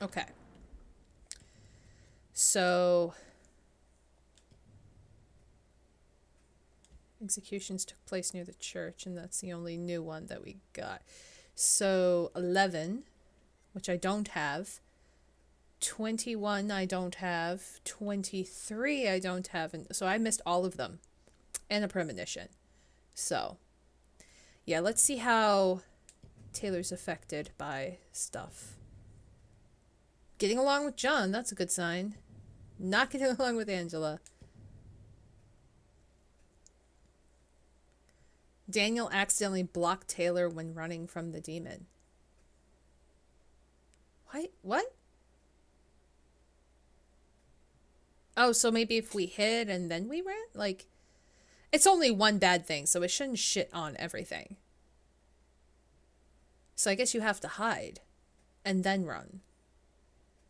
Okay. So executions took place near the church, and that's the only new one that we got. So 11, which I don't have. 21 I don't have. 23 I don't have. And so I missed all of them. And a premonition. So, yeah, let's see how Taylor's affected by stuff. Getting along with John, that's a good sign. Not getting along with Angela. Daniel accidentally blocked Taylor when running from the demon. What? Oh, so maybe if we hid and then we ran? Like, it's only one bad thing, so it shouldn't shit on everything. So I guess you have to hide and then run.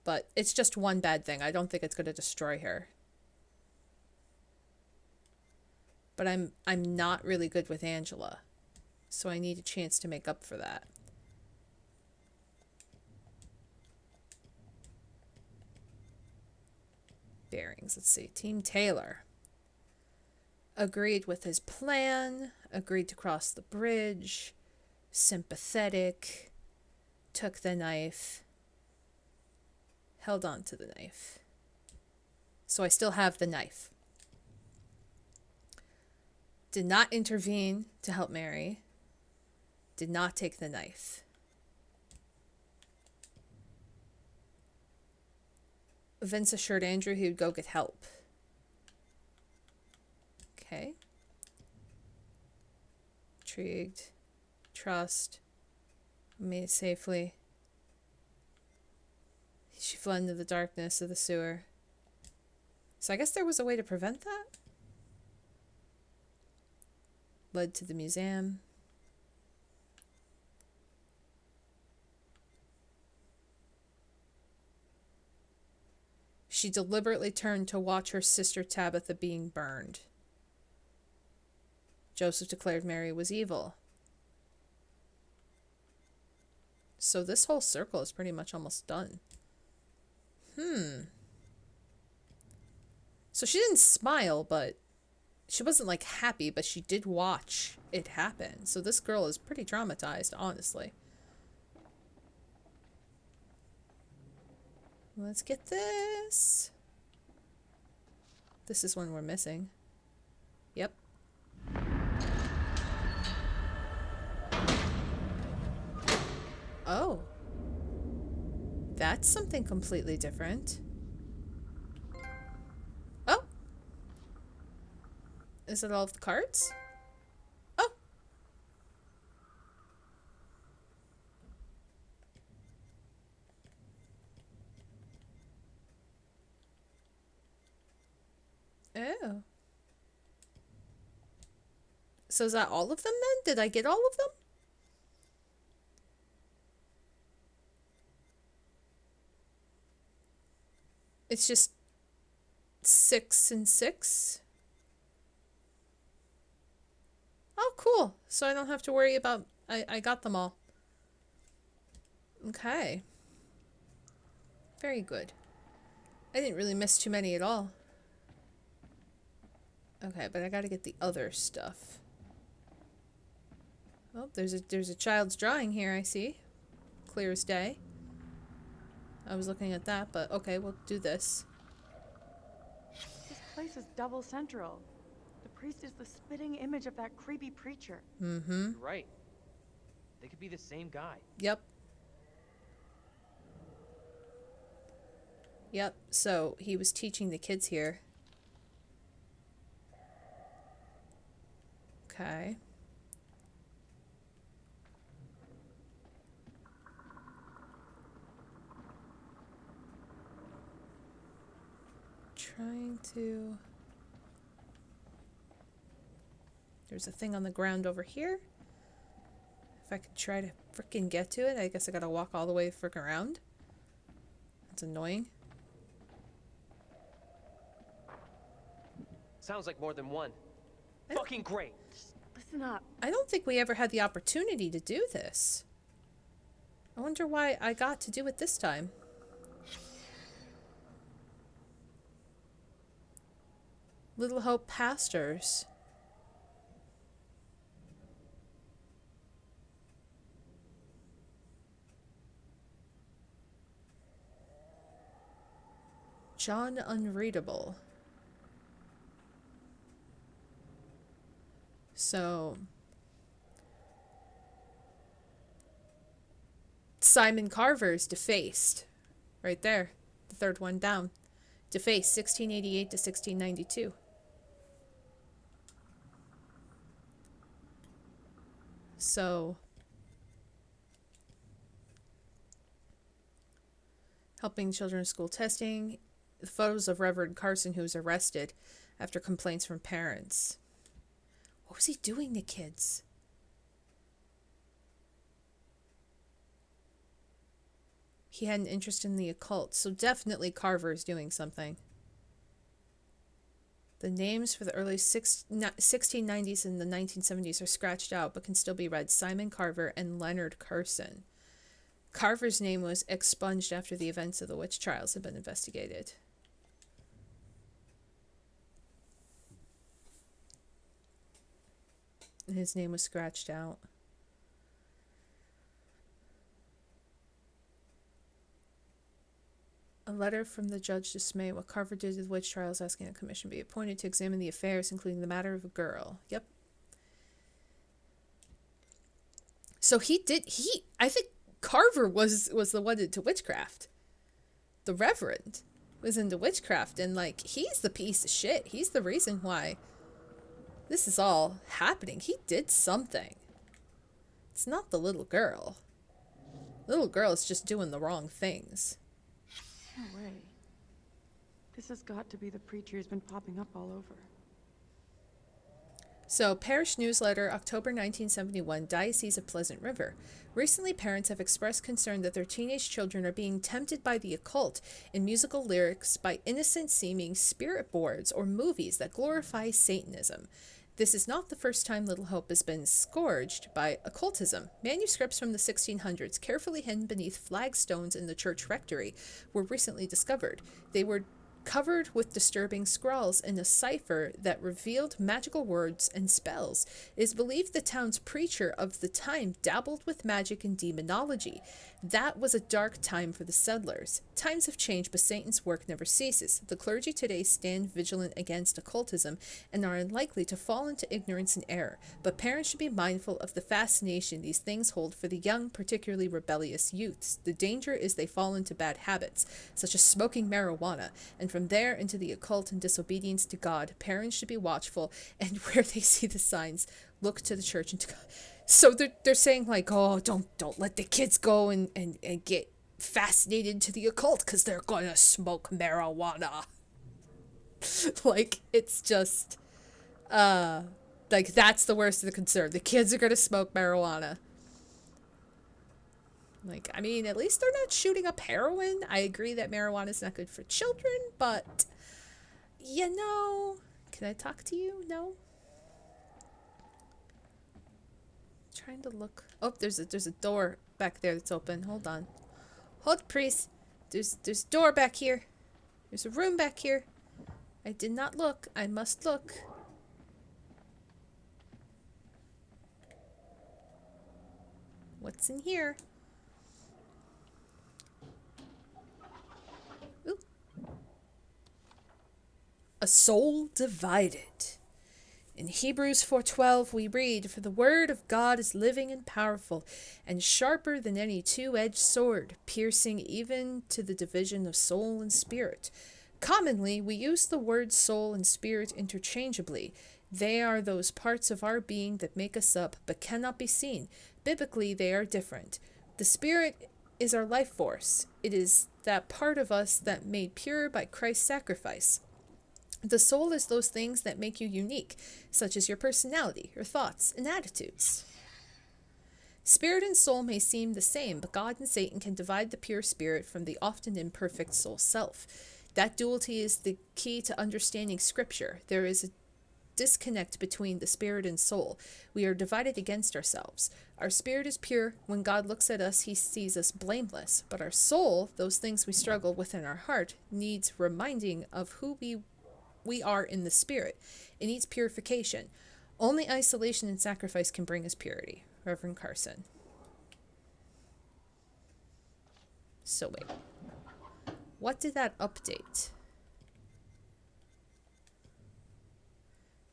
But it's just one bad thing. I don't think it's going to destroy her. But I'm not really good with Angela. So I need a chance to make up for that. Bearings. Let's see. Team Taylor. Agreed with his plan. Agreed to cross the bridge. Sympathetic. Took the knife. Held on to the knife. So I still have the knife. Did not intervene to help Mary. Did not take the knife. Vince assured Andrew he would go get help. Okay. Intrigued. Trust. Made it safely. She fled into the darkness of the sewer. So I guess there was a way to prevent that? Led to the museum. She deliberately turned to watch her sister Tabitha being burned. Joseph declared Mary was evil. So this whole circle is pretty much almost done. So she didn't smile, but she wasn't like happy, but she did watch it happen. So this girl is pretty traumatized, honestly. Let's get this. This is one we're missing. Yep. Oh. That's something completely different. Oh. Is it all of the cards? Oh. Oh. So is that all of them then? Did I get all of them? It's just 6 and 6. Oh, cool. So I don't have to worry about... I got them all. Okay. Very good. I didn't really miss too many at all. Okay, but I gotta get the other stuff. Oh, there's a child's drawing here, I see. Clear as day. I was looking at that, but okay, we'll do this. This place is double central. The priest is the spitting image of that creepy preacher. Mm-hmm. You're right. They could be the same guy. Yep. Yep, so he was teaching the kids here. Okay. Trying to... There's a thing on the ground over here. If I could try to frickin' get to it, I guess I gotta walk all the way frickin' around. That's annoying. Sounds like more than one. Fucking great. Just listen up. I don't think we ever had the opportunity to do this. I wonder why I got to do it this time. Little Hope pastors. John Unreadable. So, Simon Carver's Defaced. Right there. The third one down. Defaced, 1688 to 1692. So, helping children school testing. The photos of Reverend Carson, who was arrested after complaints from parents. What was he doing to kids? He had an interest in the occult, so definitely Carver is doing something. The names for the early 1690s and the 1970s are scratched out, but can still be read: Simon Carver and Leonard Carson. Carver's name was expunged after the events of the witch trials had been investigated. And his name was scratched out. A letter from the judge dismayed what Carver did to the witch trials, asking a commission be appointed to examine the affairs, including the matter of a girl. Yep. So I think Carver was the one into witchcraft. The Reverend was into witchcraft, and like, he's the piece of shit. He's the reason why this is all happening. He did something. It's not the little girl. Little girl is just doing the wrong things. No way. This has got to be the preacher who's been popping up all over. So, Parish Newsletter, October 1971, Diocese of Pleasant River. Recently, parents have expressed concern that their teenage children are being tempted by the occult in musical lyrics by innocent-seeming spirit boards or movies that glorify Satanism. This is not the first time Little Hope has been scourged by occultism. Manuscripts from the 1600s, carefully hidden beneath flagstones in the church rectory, were recently discovered. They were covered with disturbing scrawls in a cipher that revealed magical words and spells. It is believed the town's preacher of the time dabbled with magic and demonology. That was a dark time for the settlers. Times have changed, but Satan's work never ceases. The clergy today stand vigilant against occultism and are unlikely to fall into ignorance and error, but parents should be mindful of the fascination these things hold for the young, particularly rebellious youths. The danger is they fall into bad habits, such as smoking marijuana, and from there into the occult and disobedience to God. Parents should be watchful, and where they see the signs, look to the church and to God. So they're saying, like, oh, don't let the kids go and get fascinated to the occult because they're gonna smoke marijuana. Like, it's just like, that's the worst of the concern. The kids are gonna smoke marijuana. Like, I mean, at least they're not shooting up heroin. I agree that marijuana is not good for children, but, you know, can I talk to you? No? Trying to look. Oh, there's a door back there that's open. Hold on. Hold, priest. There's a door back here. There's a room back here. I did not look. I must look. What's in here? Ooh. A soul divided. In Hebrews 4:12 we read, "For the word of God is living and powerful, and sharper than any two-edged sword, piercing even to the division of soul and spirit." Commonly, we use the words soul and spirit interchangeably. They are those parts of our being that make us up, but cannot be seen. Biblically, they are different. The spirit is our life force. It is that part of us that made pure by Christ's sacrifice. The soul is those things that make you unique, such as your personality, your thoughts, and attitudes. Spirit and soul may seem the same, but God and Satan can divide the pure spirit from the often imperfect soul self. That duality is the key to understanding Scripture. There is a disconnect between the spirit and soul. We are divided against ourselves. Our spirit is pure. When God looks at us, he sees us blameless. But our soul, those things we struggle with in our heart, needs reminding of who we we are in the spirit. It needs purification. Only isolation and sacrifice can bring us purity. Reverend Carson. So wait. What did that update?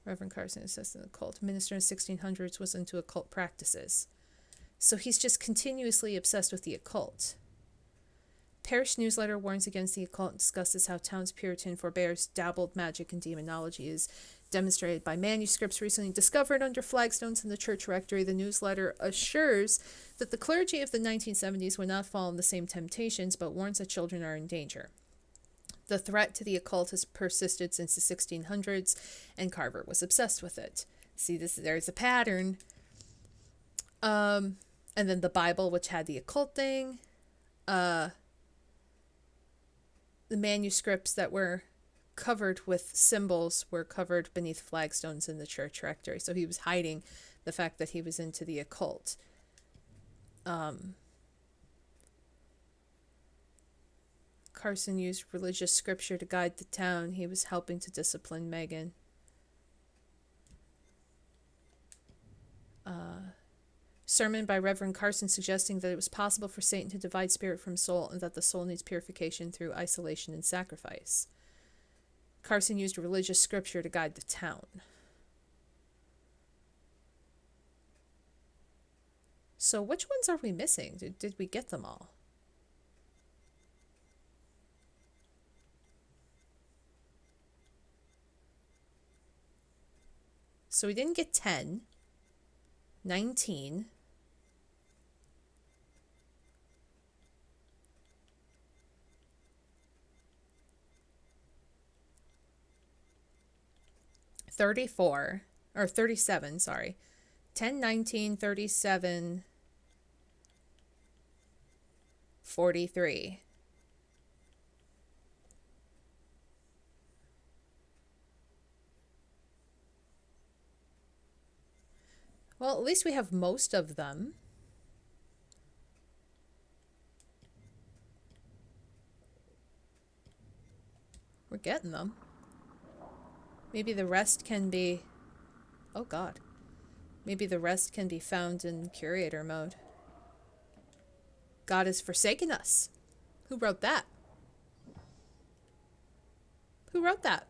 Reverend Carson assessed in the cult. Minister in the 1600s was into occult practices. So he's just continuously obsessed with the occult. Parish newsletter warns against the occult and discusses how town's Puritan forebears dabbled magic and demonology is demonstrated by manuscripts recently discovered under flagstones in the church rectory. The newsletter assures that the clergy of the 1970s would not fall in the same temptations, but warns that children are in danger. The threat to the occult has persisted since the 1600s, and Carver was obsessed with it. See, there's a pattern. And then the Bible, which had the occult thing. The manuscripts that were covered with symbols were covered beneath flagstones in the church rectory. So he was hiding the fact that he was into the occult. Carson used religious scripture to guide the town. He was helping to discipline Megan. Sermon by Reverend Carson suggesting that it was possible for Satan to divide spirit from soul and that the soul needs purification through isolation and sacrifice. Carson used religious scripture to guide the town. So which ones are we missing? Did we get them all? So we didn't get 10, 19, 34, or 37, sorry. 10, 19, 37, 43. Well, at least we have most of them. We're getting them. Maybe the rest can be... Oh, God. Maybe the rest can be found in curator mode. God has forsaken us. Who wrote that? Who wrote that?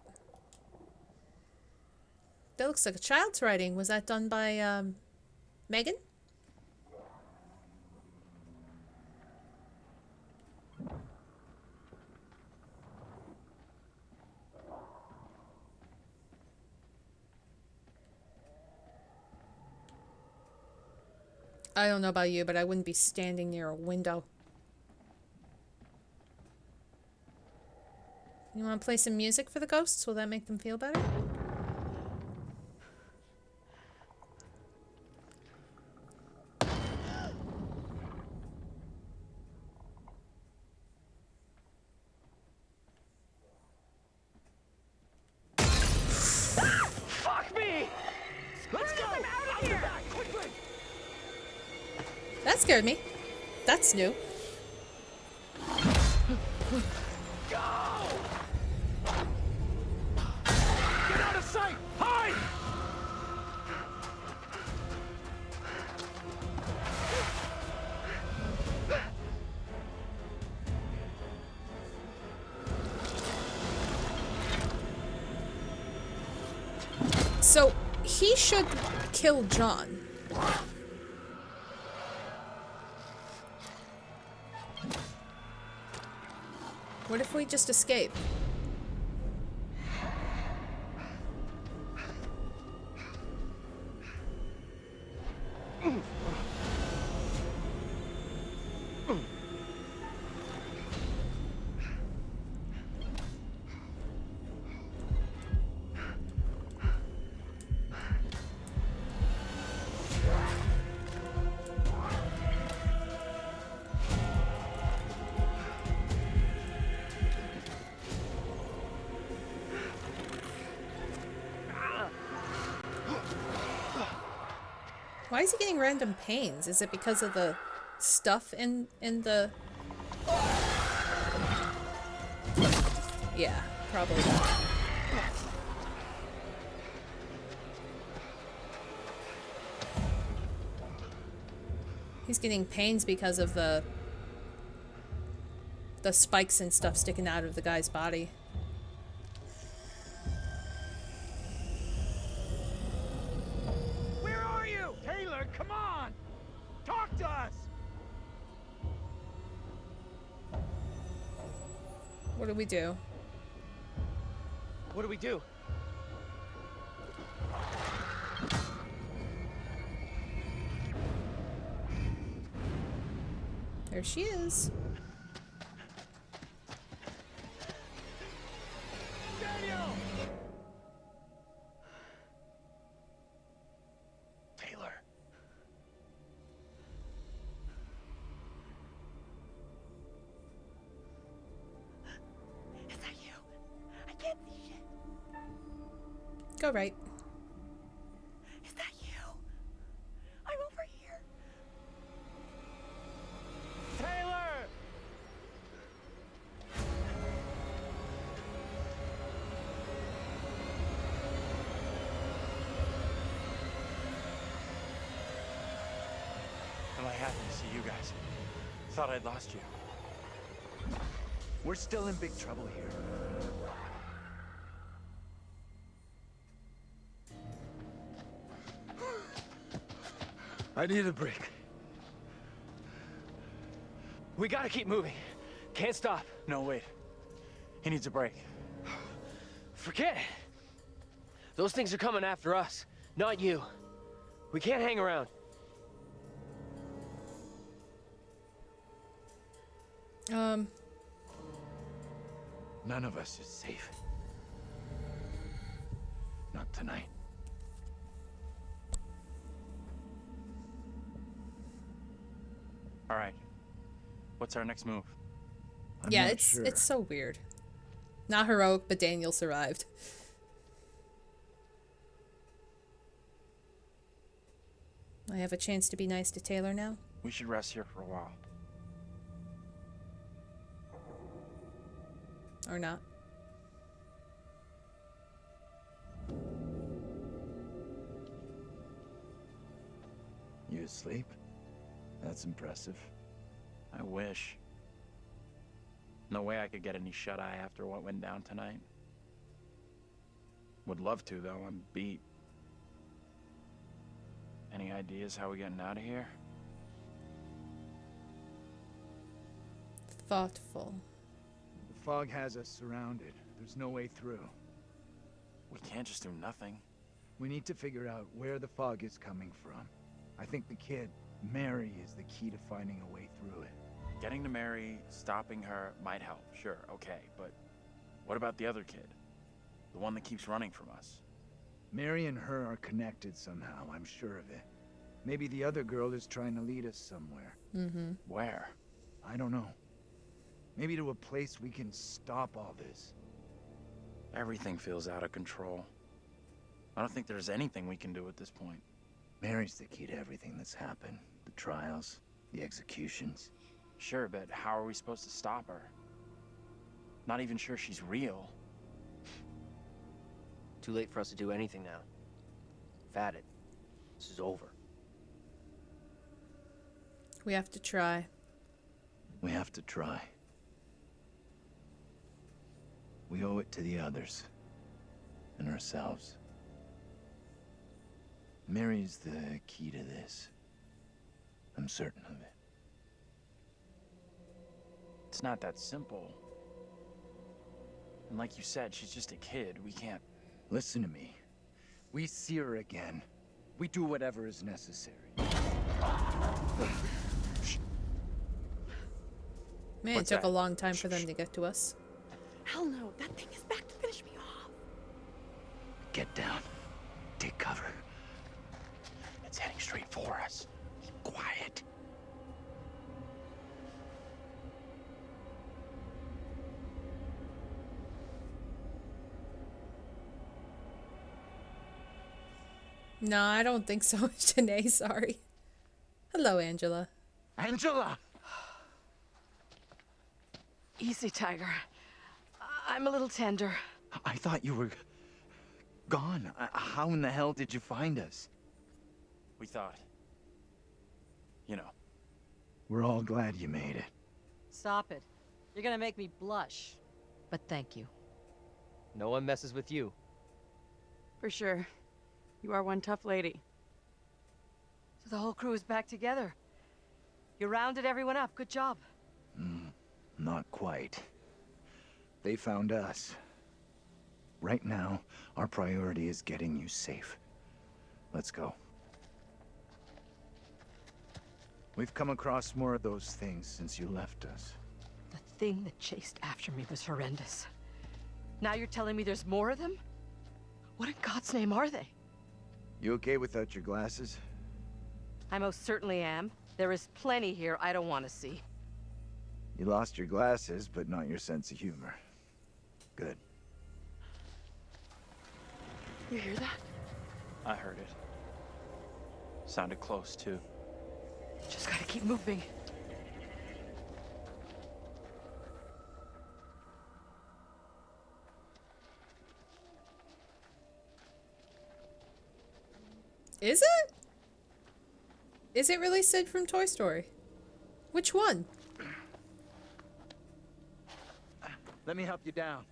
That looks like a child's writing. Was that done by, Megan? I don't know about you, but I wouldn't be standing near a window. You want to play some music for the ghosts? Will that make them feel better? Fuck me! Let's go! I'm out of here! Quickly! That scared me. That's new. Go! Get out of sight! Hide! So, he should kill John. What if we just escape? Why is he getting random pains? Is it because of the stuff in the... Yeah, probably that. He's getting pains because of the spikes and stuff sticking out of the guy's body. Where are you? Taylor, come on! Talk to us! What do we do? What do we do? There she is. Daniel! Taylor. Is that you? I can't see shit. Go right. Is that you? I'm over here. Taylor! Am I happy to see you guys? Thought I'd lost you. We're still in big trouble here. I need a break. We gotta keep moving. Can't stop. No, wait. He needs a break. Forget it. Those things are coming after us, not you. We can't hang around. None of us is safe. Not tonight. All right. What's our next move? I'm Yeah, not it's sure. it's so weird. Not heroic, but Daniel survived. I have a chance to be nice to Taylor now. We should rest here for a while. Or not. You asleep? That's impressive. I wish. No way I could get any shut-eye after what went down tonight. Would love to, though. I'm beat. Any ideas how we're getting out of here? Thoughtful. The fog has us surrounded. There's no way through. We can't just do nothing. We need to figure out where the fog is coming from. I think the kid, Mary, is the key to finding a way through it. Getting to Mary, stopping her, might help. Sure, okay, but what about the other kid? The one that keeps running from us? Mary and her are connected somehow, I'm sure of it. Maybe the other girl is trying to lead us somewhere. Mm-hmm. Where? I don't know. Maybe to a place we can stop all this. Everything feels out of control. I don't think there's anything we can do at this point. Mary's the key to everything that's happened. The trials, the executions. Sure, but how are we supposed to stop her? Not even sure she's real. Too late for us to do anything now. Had it. This is over. We have to try. We have to try. We owe it to the others. And ourselves. Mary's the key to this. I'm certain of it. It's not that simple. And like you said, she's just a kid. We can't... Listen to me. We see her again. We do whatever is necessary. Man, What's it took that? a long time for them to get to us. Hell no, that thing is back to finish me off. Get down. Take cover. It's heading straight for us. Keep quiet. No, I don't think so, Janae, sorry. Hello, Angela. Angela! Easy, Tiger. I'm a little tender. I thought you were gone. How in the hell did you find us? We thought... You know, We're all glad you made it. Stop it. You're gonna make me blush. But thank you. No one messes with you. For sure. You are one tough lady. So the whole crew is back together. You rounded everyone up. Good job. Not quite. They found us. Right now, our priority is getting you safe. Let's go. We've come across more of those things since you left us. The thing that chased after me was horrendous. Now you're telling me there's more of them? What in God's name are they? You okay without your glasses? I most certainly am. There is plenty here I don't want to see. You lost your glasses, but not your sense of humor. Good. You hear that? I heard it. Sounded close, too. Just gotta keep moving. Is it? Is it really Sid from Toy Story? Which one? Let me help you down.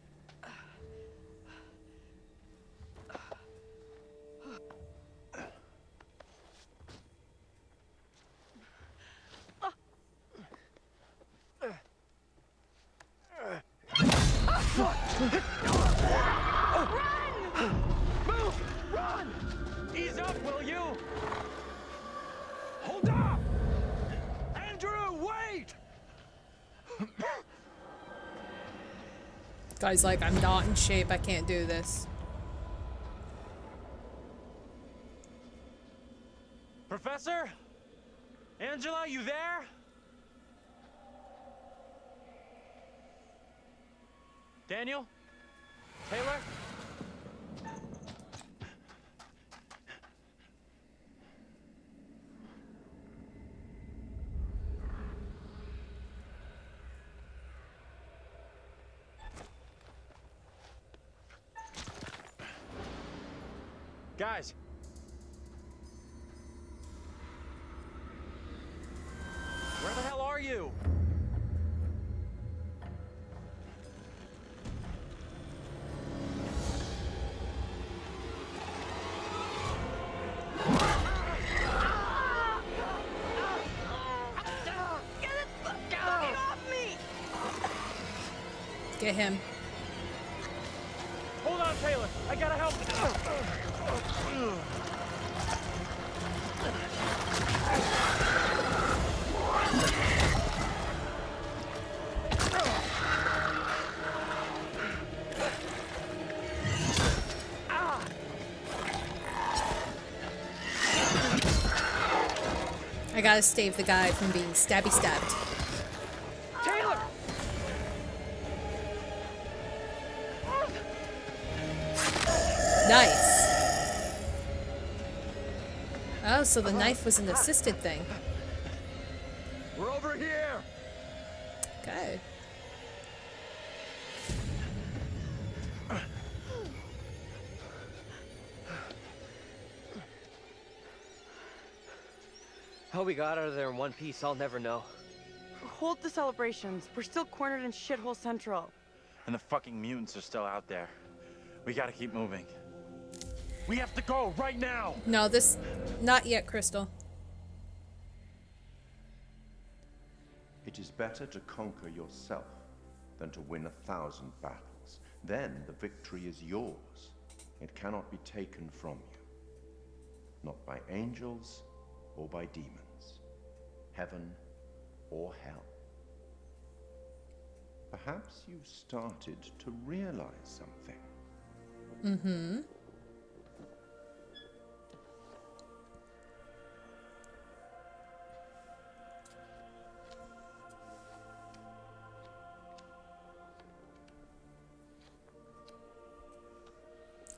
Move! Run! Ease up, will you? Hold up! Andrew, wait! Guy's like, I'm not in shape, I can't do this. Professor? Angela, you there? Daniel? Taylor? Guys. Where the hell are you? Get him. Hold on, Taylor. I gotta help. I gotta save the guy from being stabby stabbed. Taylor! Nice. Oh, so the knife was an assisted thing. We're over here! Okay. How we got out of there in one piece, I'll never know. Hold the celebrations. We're still cornered in Shithole Central. And the fucking mutants are still out there. We gotta keep moving. We have to go right now! No, this... Not yet, Crystal. It is better to conquer yourself than to win 1,000 battles. Then the victory is yours. It cannot be taken from you. Not by angels or by demons. Heaven or hell. Perhaps you've started to realize something. Mm-hmm.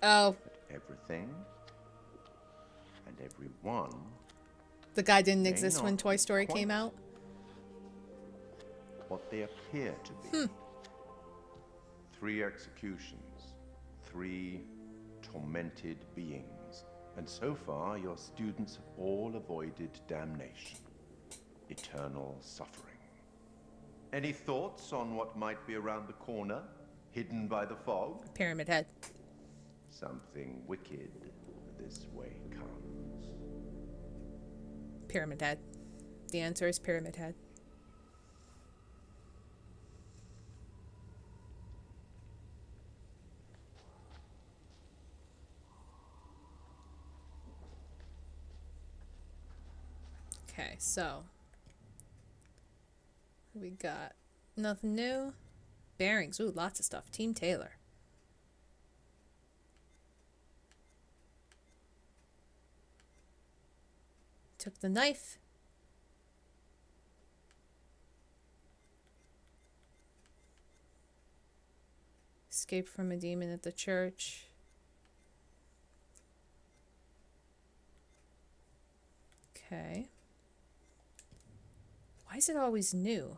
Oh, That everything and everyone the guy didn't may exist when not Toy be Story quite came out. what they appear to be. 3 executions, 3 tormented beings, and so far your students have all avoided damnation. eternal suffering. Any thoughts on what might be around the corner, hidden by the fog? Pyramid Head. Something wicked this way comes. Pyramid Head. The answer is Pyramid Head. Okay, so we got nothing new. Bearings. Ooh, lots of stuff. Team Taylor. Took the knife. Escaped from a demon at the church. Okay. Why is it always new?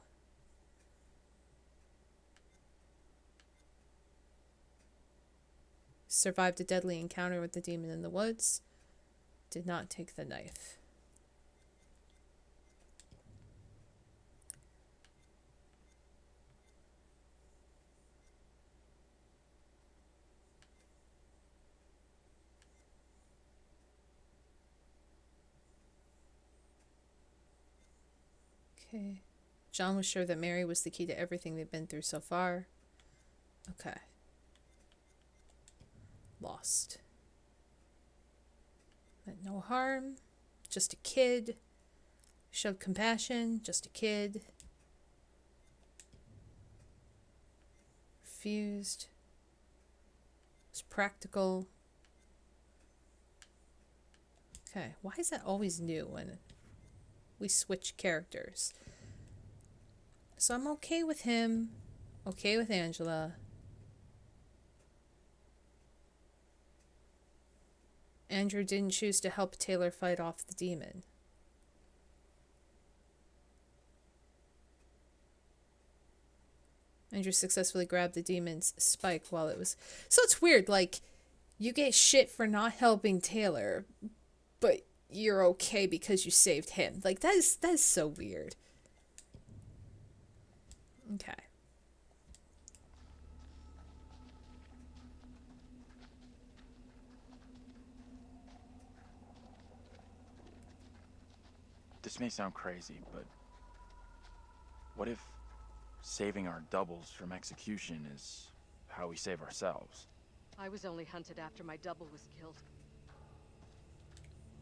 Survived a deadly encounter with the demon in the woods. Did not take the knife. Okay. John was sure that Mary was the key to everything they've been through so far. Okay. Lost. Meant no harm. Just a kid. Showed compassion. Just a kid. Refused. Was practical. Okay. Why is that always new when we switch characters? So I'm okay with him. Okay with Angela. Andrew didn't choose to help Taylor fight off the demon. Andrew successfully grabbed the demon's spike while it was... So it's weird, like, you get shit for not helping Taylor, but you're okay because you saved him. Like, that is so weird. Okay. This may sound crazy, but what if saving our doubles from execution is how we save ourselves? I was only hunted after my double was killed.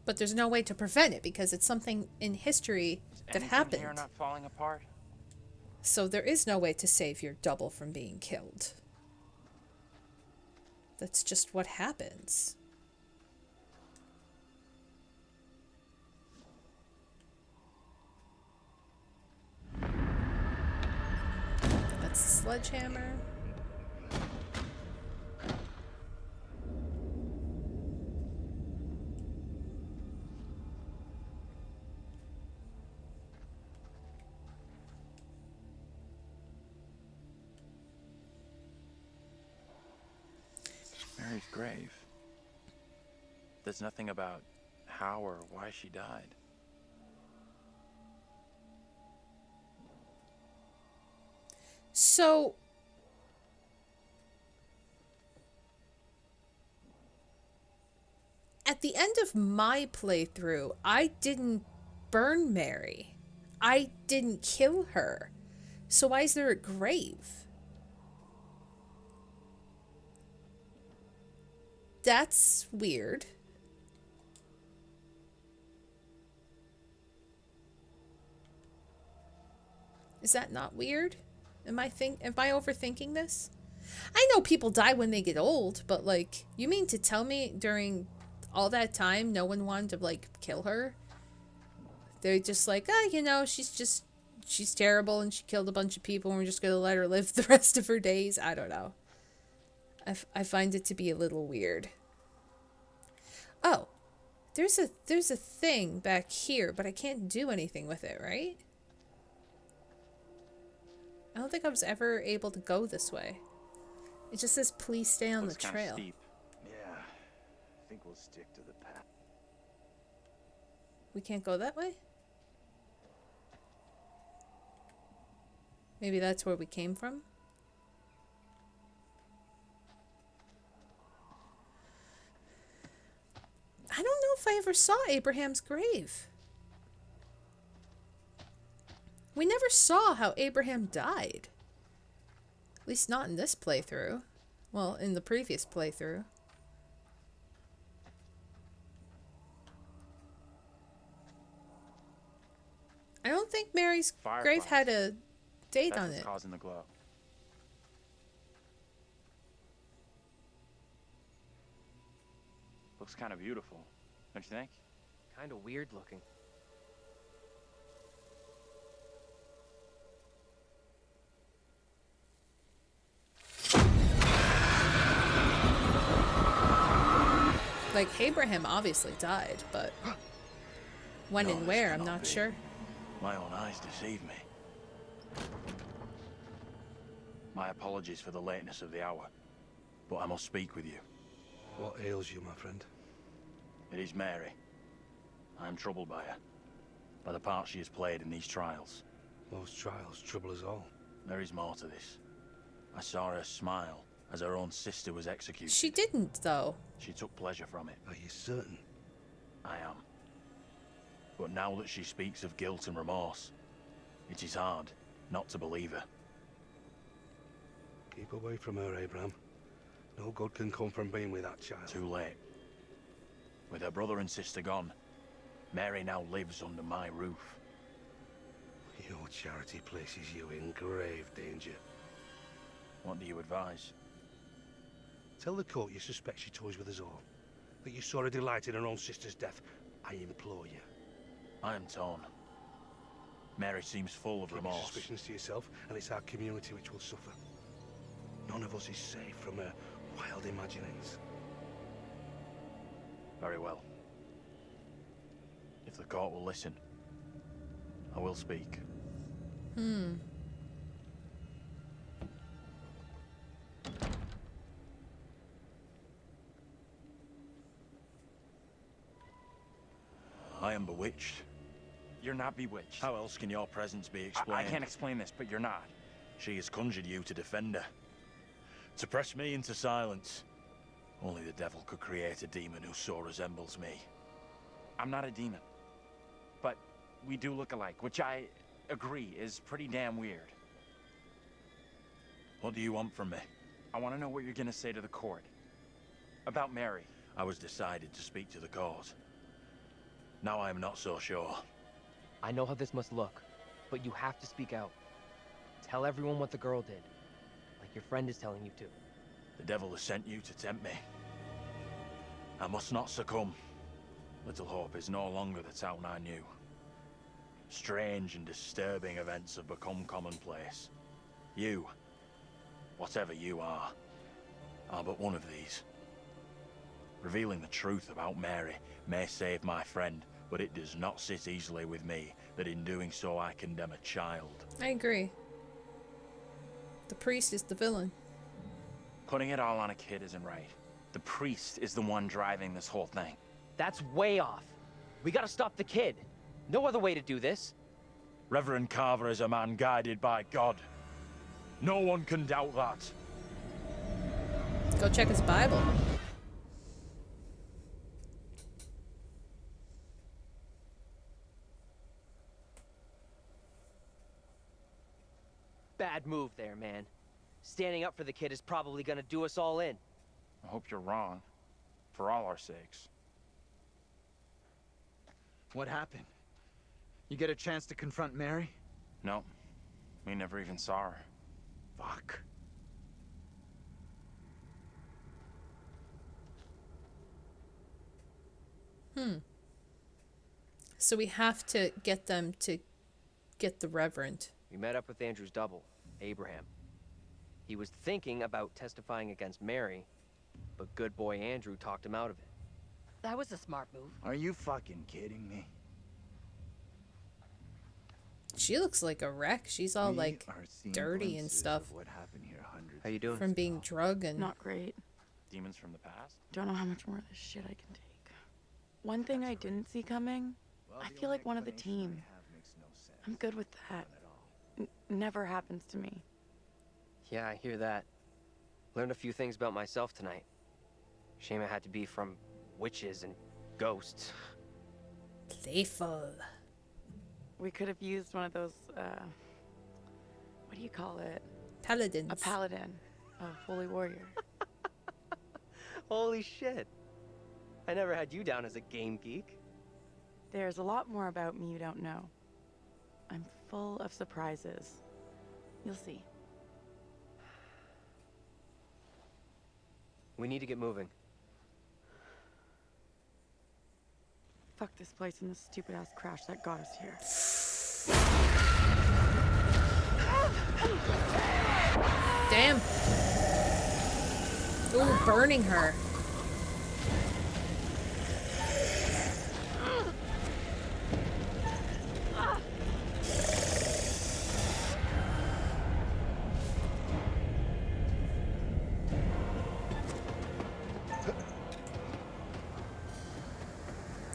But there's no way to prevent it because it's something in history that happened. Here not falling apart? So there is no way to save your double from being killed. That's just what happens. That's the sledgehammer. Mary's grave. There's nothing about how or why she died. So at the end of my playthrough, I didn't burn Mary. I didn't kill her. So why is there a grave? That's weird. Is that not weird? Am I overthinking this? I know people die when they get old, but like, you mean to tell me during all that time no one wanted to like kill her? They're just like, you know, she's terrible and she killed a bunch of people and we're just gonna let her live the rest of her days. I don't know. I find it to be a little weird. Oh, there's a thing back here, but I can't do anything with it, right? I don't think I was ever able to go this way. It just says, please stay on the trail. Steep. Yeah, I think we'll stick to the path. We can't go that way? Maybe that's where we came from? I don't know if I ever saw Abraham's grave. We never saw how Abraham died. At least not in this playthrough. Well, in the previous playthrough. I don't think Mary's grave had a date That's on what's it. causing the glow. Looks kind of beautiful, don't you think? Kind of weird looking. Like, Abraham obviously died, but when No, and this where, I'm cannot not be. sure. My own eyes deceive me. My apologies for the lateness of the hour, but I must speak with you. What ails you, my friend? It is Mary. I am troubled by her, by the part she has played in these trials. Most trials trouble us all. There is more to this. I saw her smile as her own sister was executed. She didn't, though. She took pleasure from it. Are you certain? I am. But now that she speaks of guilt and remorse, it is hard not to believe her. Keep away from her, Abraham. No good can come from being with that child. Too late. With her brother and sister gone, Mary now lives under my roof. Your charity places you in grave danger. What do you advise? Tell the court you suspect she toys with us all. That you saw her delight in her own sister's death. I implore you. I am torn. Mary seems full of Keep your remorse. suspicions to yourself, and it's our community which will suffer. None of us is safe from her wild imaginings. Very well. If the court will listen, I will speak. I am bewitched. You're not bewitched. How else can your presence be I explained? can't explain this, but you're not. She has conjured you to defend her. To press me into silence. Only the devil could create a demon who so resembles me. I'm not a demon. But we do look alike, which I agree is pretty damn weird. What do you want from me? I want to know what you're gonna say to the court. About Mary. I was decided to speak to the court. Now I am not so sure. I know how this must look, but you have to speak out. Tell everyone what the girl did, like your friend is telling you to. The devil has sent you to tempt me. I must not succumb. Little Hope is no longer the town I knew. Strange and disturbing events have become commonplace. You, whatever you are but one of these. Revealing the truth about Mary may save my friend, but it does not sit easily with me that in doing so I condemn a child. I agree. The priest is the villain. Putting it all on a kid isn't right. The priest is the one driving this whole thing. That's way off. We gotta stop the kid. No other way to do this. Reverend Carver is a man guided by God. No one can doubt that. Go check his Bible. Bad move there, man. Standing up for the kid is probably gonna do us all in. I hope you're wrong. For all our sakes. What happened? You get a chance to confront Mary? No. We never even saw her. Fuck. So we have to get them to get the Reverend. We met up with Andrew's double, Abraham. He was thinking about testifying against Mary, but good boy Andrew talked him out of it. That was a smart move. Are you fucking kidding me? She looks like a wreck. She's all We like are seeing dirty and glimpses stuff of what happened here hundreds How you doing? from being drug and Not great. Demons from the past? Don't know how much more of this shit I can take. One thing I didn't see coming, I feel like one of the team. I'm good with that. never happens to me. Yeah, I hear that. Learned a few things about myself tonight. Shame it had to be from witches and ghosts. Playful. We could have used one of those, what do you call it? Paladins. A paladin. A holy warrior. Holy shit. I never had you down as a game geek. There's a lot more about me you don't know. I'm full of surprises. You'll see. We need to get moving. Fuck this place and this stupid-ass crash that got us here. Damn. Ooh, burning her.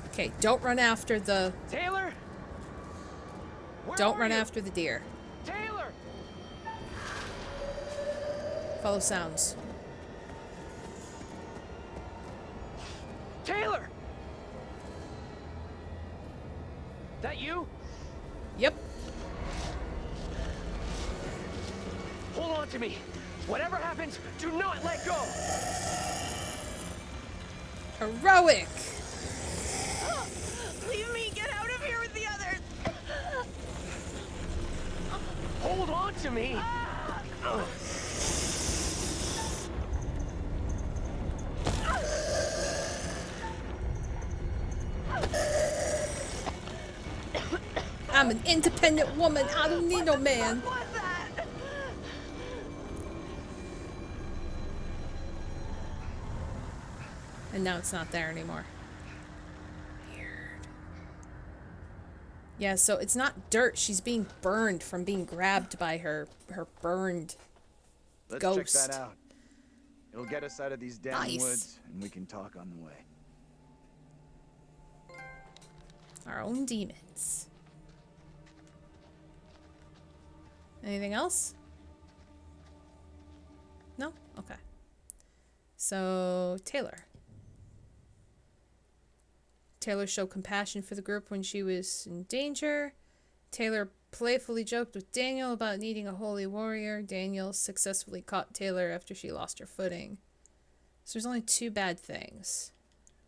Okay, don't run after the... Taylor? Don't run after the deer. Taylor! Follow sounds. Taylor! That you? Yep. Hold on to me. Whatever happens, do not let go. Heroic. Leave me! Get out of here with the others! Hold on to me. I'm an independent woman. I don't need no man. What was that? And now it's not there anymore. Weird. Yeah, so it's not dirt. She's being burned from being grabbed by her burned Let's ghost. check that out. It'll get us out of these damn Nice. woods, and we can talk on the way. Our own demons. Anything else? No? Okay. So, Taylor. Taylor showed compassion for the group when she was in danger. Taylor playfully joked with Daniel about needing a holy warrior. Daniel successfully caught Taylor after she lost her footing. So there's only 2 bad things.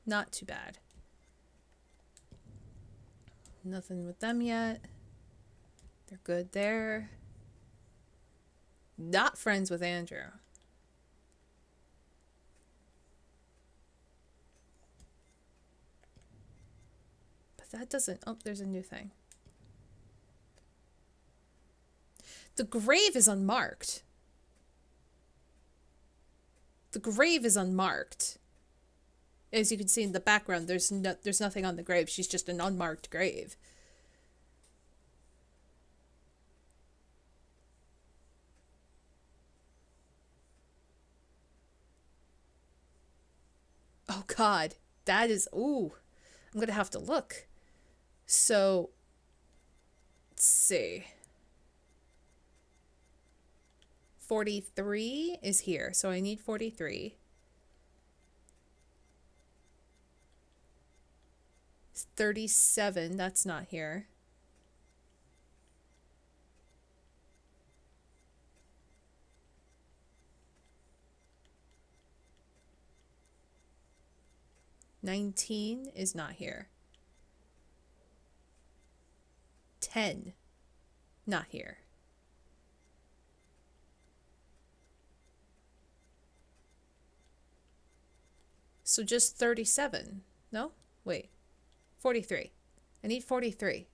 Not too bad. Nothing with them yet. They're good there. Not friends with Andrew. But that doesn't... Oh, there's a new thing. The grave is unmarked. The grave is unmarked. As you can see in the background, there's nothing on the grave. She's just an unmarked grave. Oh God, that is, ooh, I'm gonna have to look. So, let's see. 43 is here, so I need 43. 37, that's not here. $19 is not here. 10, not here. So just 37. No? Wait. 43. I need 43.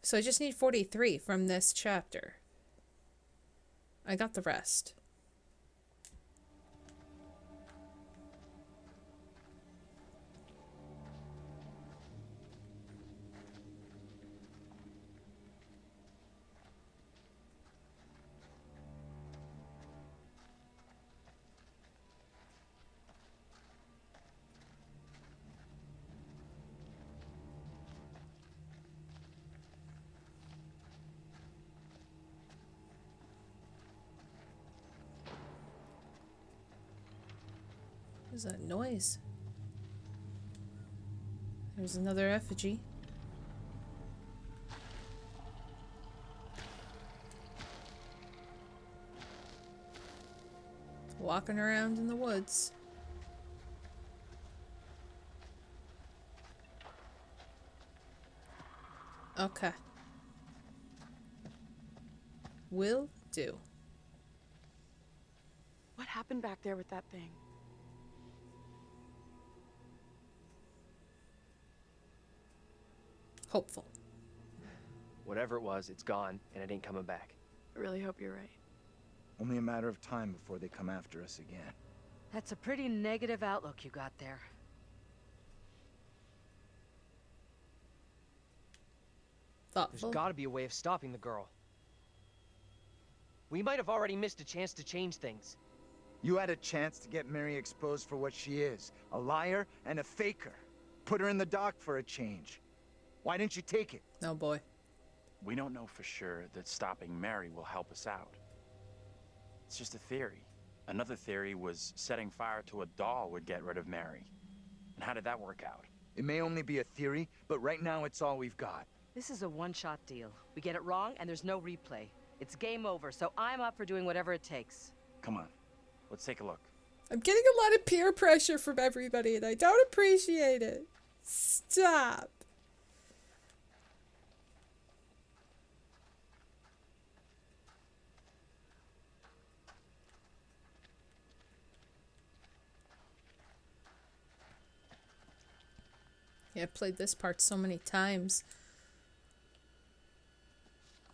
So I just need 43 from this chapter. I got the rest. What's that noise? There's another effigy. Walking around in the woods. Okay. Will do. What happened back there with that thing? Hopeful. Whatever it was, it's gone, and it ain't coming back. I really hope you're right. Only a matter of time before they come after us again. That's a pretty negative outlook you got there. Thoughtful. There's gotta be a way of stopping the girl. We might have already missed a chance to change things. You had a chance to get Mary exposed for what she is. A liar and a faker. Put her in the dock for a change. Why didn't you take it? Oh boy. We don't know for sure that stopping Mary will help us out. It's just a theory. Another theory was setting fire to a doll would get rid of Mary. And how did that work out? It may only be a theory, but right now it's all we've got. This is a one-shot deal. We get it wrong, and there's no replay. It's game over, so I'm up for doing whatever it takes. Come on, let's take a look. I'm getting a lot of peer pressure from everybody, and I don't appreciate it. Stop. Yeah, I've played this part so many times.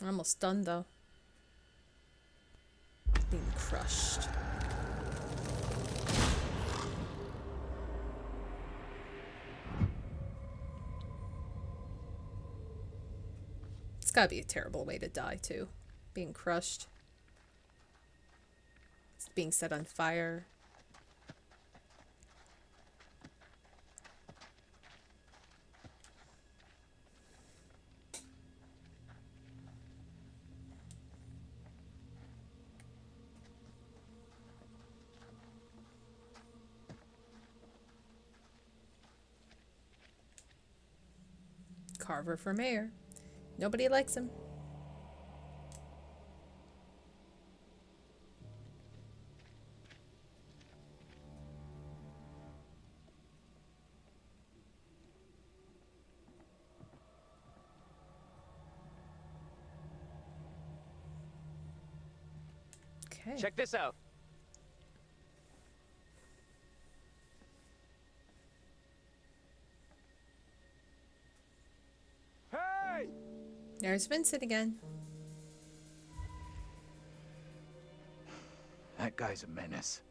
I'm almost done, though. Being crushed. It's gotta be a terrible way to die, too. Being crushed. It's being set on fire. Carver for mayor. Nobody likes him. Okay. Check this out. Hey! There's Vincent again. That guy's a menace.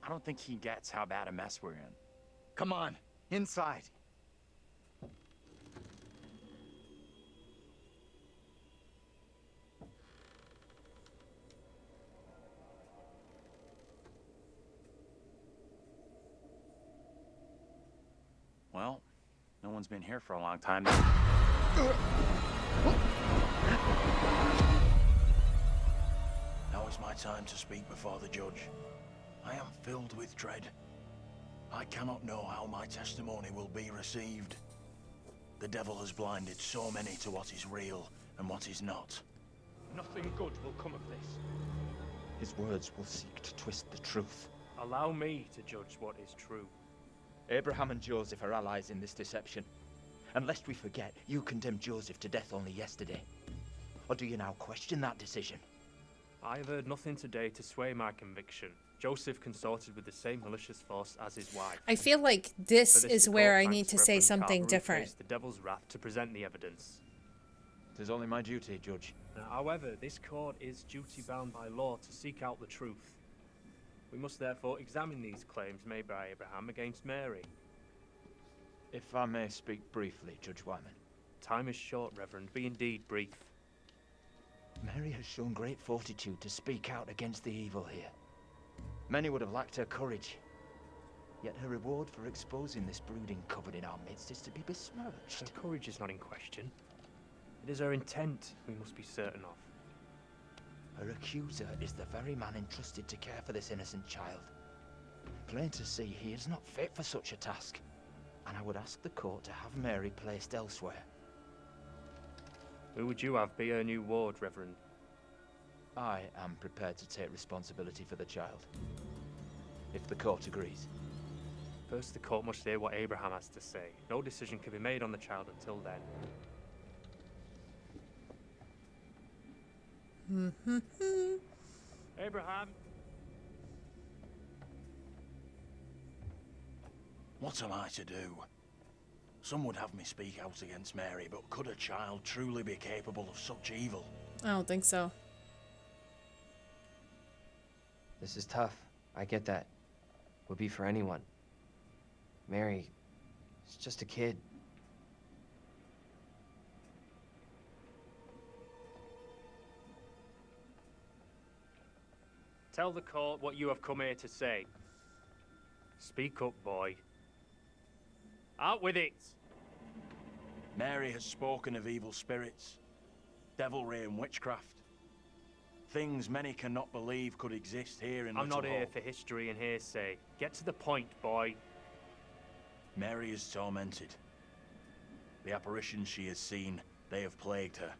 I don't think he gets how bad a mess we're in. Come on, inside. Well, no one's been here for a long time now. Now is my time to speak before the judge. I am filled with dread. I cannot know how my testimony will be received. The devil has blinded so many to what is real and what is not. Nothing good will come of this. His words will seek to twist the truth. Allow me to judge what is true. Abraham and Joseph are allies in this deception. And lest we forget, you condemned Joseph to death only yesterday. Or do you now question that decision? I have heard nothing today to sway my conviction. Joseph consorted with the same malicious force as his wife. I feel like this is where I need to say something different. The devil's wrath to present the evidence. It is only my duty, Judge. However, this court is duty-bound by law to seek out the truth. We must therefore examine these claims made by Abraham against Mary. If I may speak briefly, Judge Wyman. Time is short, Reverend. Be indeed brief. Mary has shown great fortitude to speak out against the evil here. Many would have lacked her courage. Yet her reward for exposing this brooding coven in our midst is to be besmirched. Her courage is not in question. It is her intent we must be certain of. Her accuser is the very man entrusted to care for this innocent child. Plain to see he is not fit for such a task, and I would ask the court to have Mary placed elsewhere. Who would you have be her new ward, Reverend? I am prepared to take responsibility for the child, if the court agrees. First, the court must hear what Abraham has to say. No decision can be made on the child until then. Abraham! What am I to do? Some would have me speak out against Mary, but could a child truly be capable of such evil? I don't think so. This is tough. I get that. Would be for anyone. Mary is just a kid. Tell the court what you have come here to say. Speak up, boy. Out with it! Mary has spoken of evil spirits, devilry and witchcraft. Things many cannot believe could exist here in I'm Little not here Hope. for history and hearsay. Get to the point, boy. Mary is tormented. The apparitions she has seen, they have plagued her,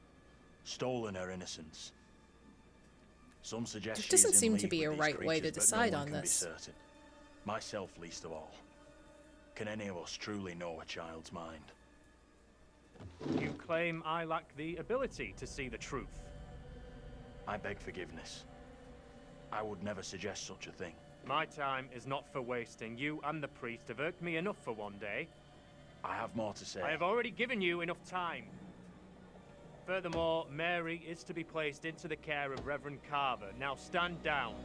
stolen her innocence. Some suggest There she is doesn't in seem to league be a with these right way to creatures, but decide no one on can this. Be certain. Myself least of all. Can any of us truly know a child's mind? You claim I lack the ability to see the truth. I beg forgiveness. I would never suggest such a thing. My time is not for wasting. You and the priest have irked me enough for one day. I have more to say. I have already given you enough time. Furthermore, Mary is to be placed into the care of Reverend Carver. Now stand down.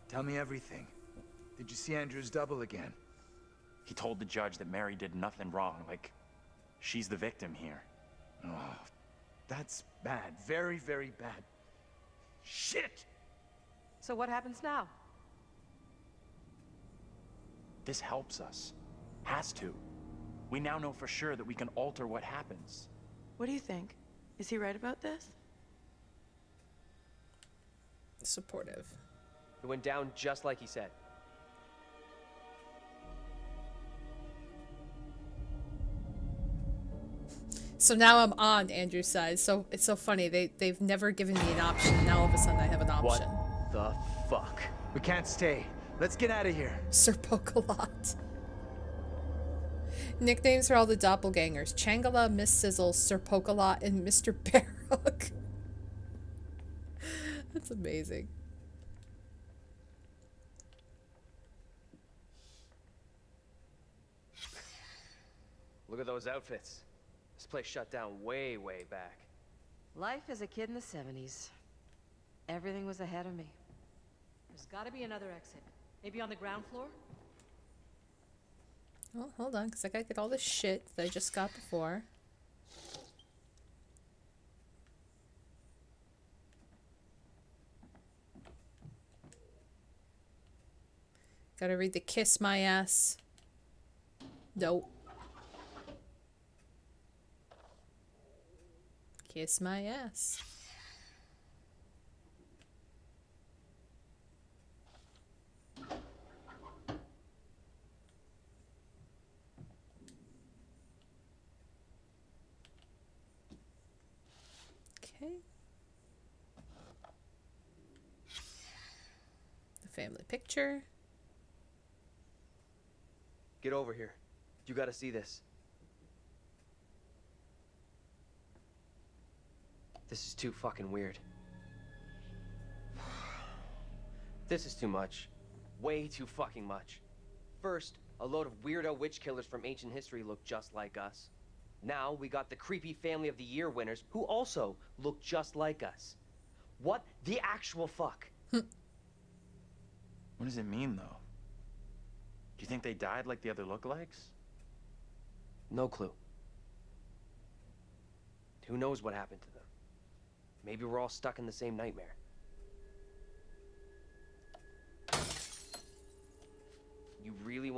Tell me everything. Did you see Andrew's double again? He told the judge that Mary did nothing wrong, like she's the victim here. Oh, that's bad. Very, very bad. Shit! So what happens now? This helps us. Has to. We now know for sure that we can alter what happens. What do you think? Is he right about this? Supportive. It went down just like he said. So now I'm on Andrew's side. So it's so funny. They've never given me an option. And now all of a sudden I have an option. What the fuck? We can't stay. Let's get out of here. Sir Pokelot. Nicknames for all the doppelgangers: Changala, Miss Sizzle, Sir Pokelot, and Mr. Bearhook. That's amazing. Look at those outfits. This place shut down way, way back. Life as a kid in the 70s. Everything was ahead of me. There's gotta be another exit. Maybe on the ground floor? Oh, hold on, because I gotta get all this shit that I just got before. Gotta read the Kiss My Ass. Nope. Kiss my ass. Okay. The family picture. Get over here. You gotta see this. This is too fucking weird. This is too much. Way too fucking much. First, a load of weirdo witch killers from ancient history look just like us. Now, we got the creepy Family of the Year winners who also look just like us. What the actual fuck? What does it mean, though? Do you think they died like the other lookalikes? No clue. Who knows what happened to them? Maybe we're all stuck in the same nightmare.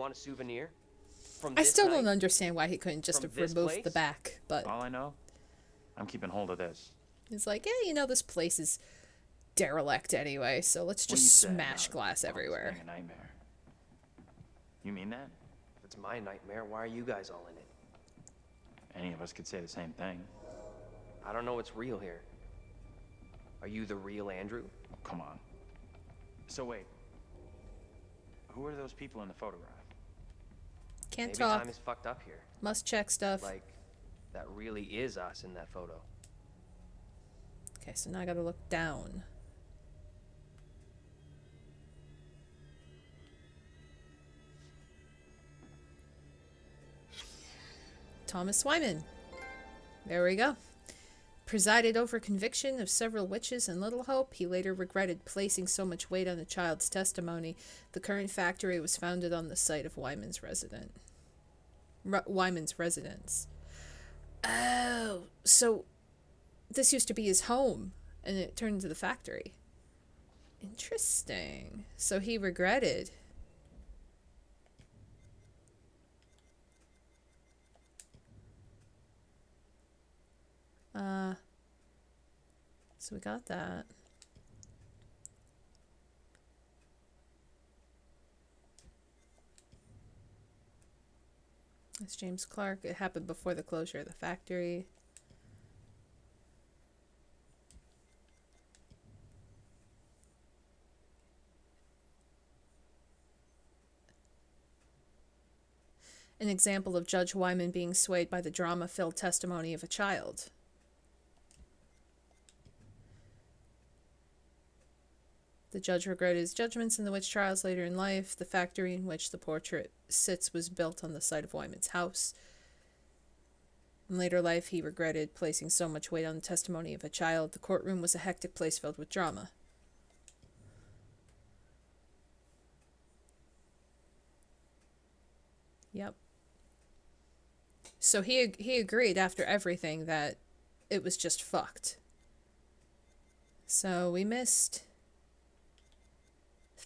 want a souvenir? From I this still night? don't understand why he couldn't just From have this removed the place? back, but All I know, I'm keeping hold of this. he's like, yeah, you know, this place is derelict anyway, so let's What do you just say smash about glass all this everywhere. being a nightmare? You mean that? If it's my nightmare, why are you guys all in it? Any of us could say the same thing. I don't know what's real here. Are you the real Andrew? Oh, come on. So wait. Who are those people in the photograph? Can't Maybe talk. time is fucked up here. Must check stuff. Like, that really is us in that photo. Okay, so now I gotta look down. Thomas Wyman. There we go. Presided over conviction of several witches in Little Hope. He later regretted placing so much weight on the child's testimony. The current factory was founded on the site of Wyman's Wyman's residence. Oh, so this used to be his home, and it turned into the factory. Interesting. So he regretted. So we got that. That's James Clark. It happened before the closure of the factory. An example of Judge Wyman being swayed by the drama-filled testimony of a child. The judge regretted his judgments in the witch trials later in life. The factory in which the portrait sits was built on the site of Wyman's house. In later life, he regretted placing so much weight on the testimony of a child. The courtroom was a hectic place filled with drama. Yep. So he agreed after everything that it was just fucked. So we missed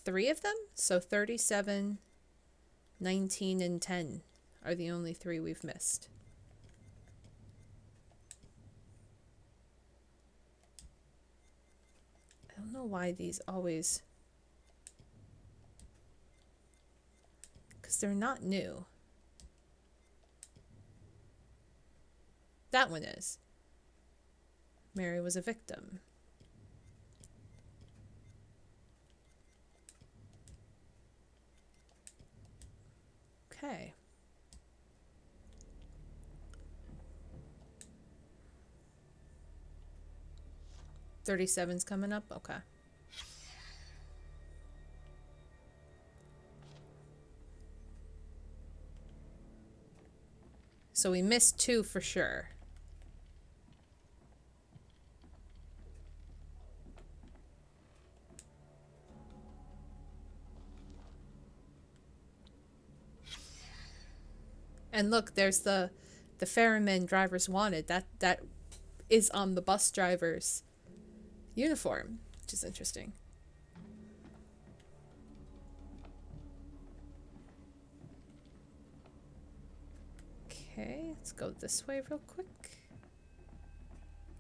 3 of them? So 37, 19, and 10 are the only 3 we've missed. I don't know why these always... Because they're not new. That one is. Mary was a victim. Okay. $37's coming up? Okay. So we missed 2 for sure. And look, there's the ferryman drivers wanted. That is on the bus driver's uniform, which is interesting. Okay, let's go this way real quick.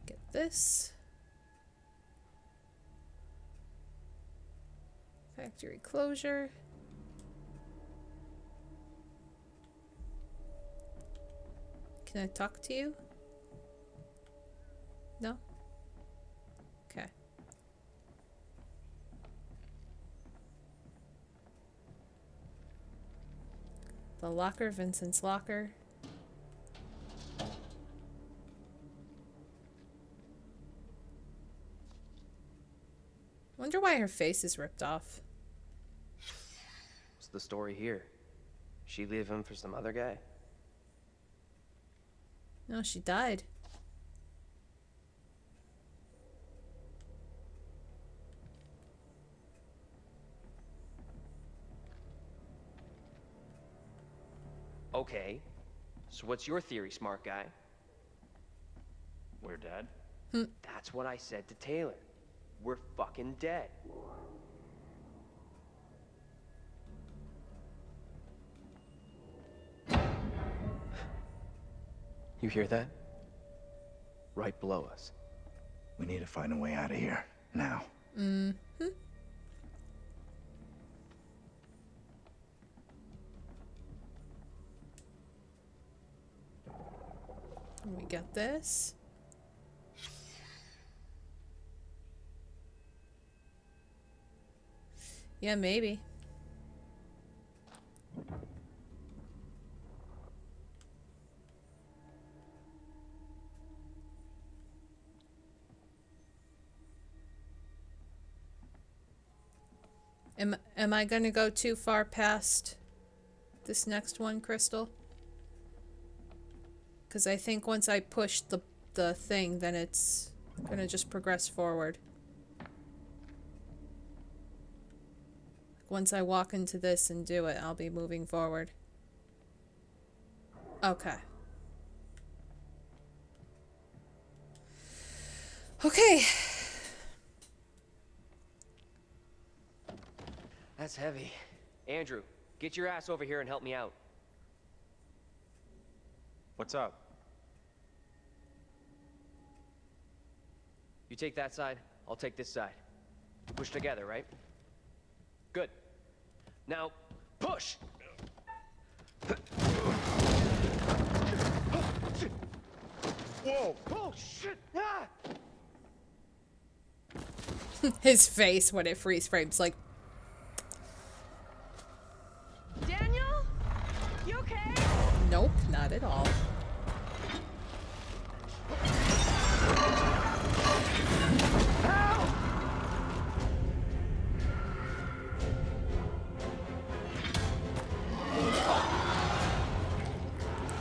Get this. Factory closure. Can I talk to you? No? Okay. The locker, Vincent's locker. Wonder why her face is ripped off. What's the story here? She leave him for some other guy? No, she died. Okay. So what's your theory, smart guy? We're dead? That's what I said to Taylor. We're fucking dead. You hear that? Right below us. We need to find a way out of here. Now. Mm-hmm. We got this. Yeah, maybe. Am I gonna go too far past this next one, Crystal? Because I think once I push the thing, then it's gonna just progress forward. Once I walk into this and do it, I'll be moving forward. Okay. Okay. That's heavy. Andrew, get your ass over here and help me out. What's up? You take that side, I'll take this side. We push together, right? Good. Now, push! Whoa! Oh, shit! Ah! His face when it freeze frames, like... Daniel? You okay? Nope, not at all.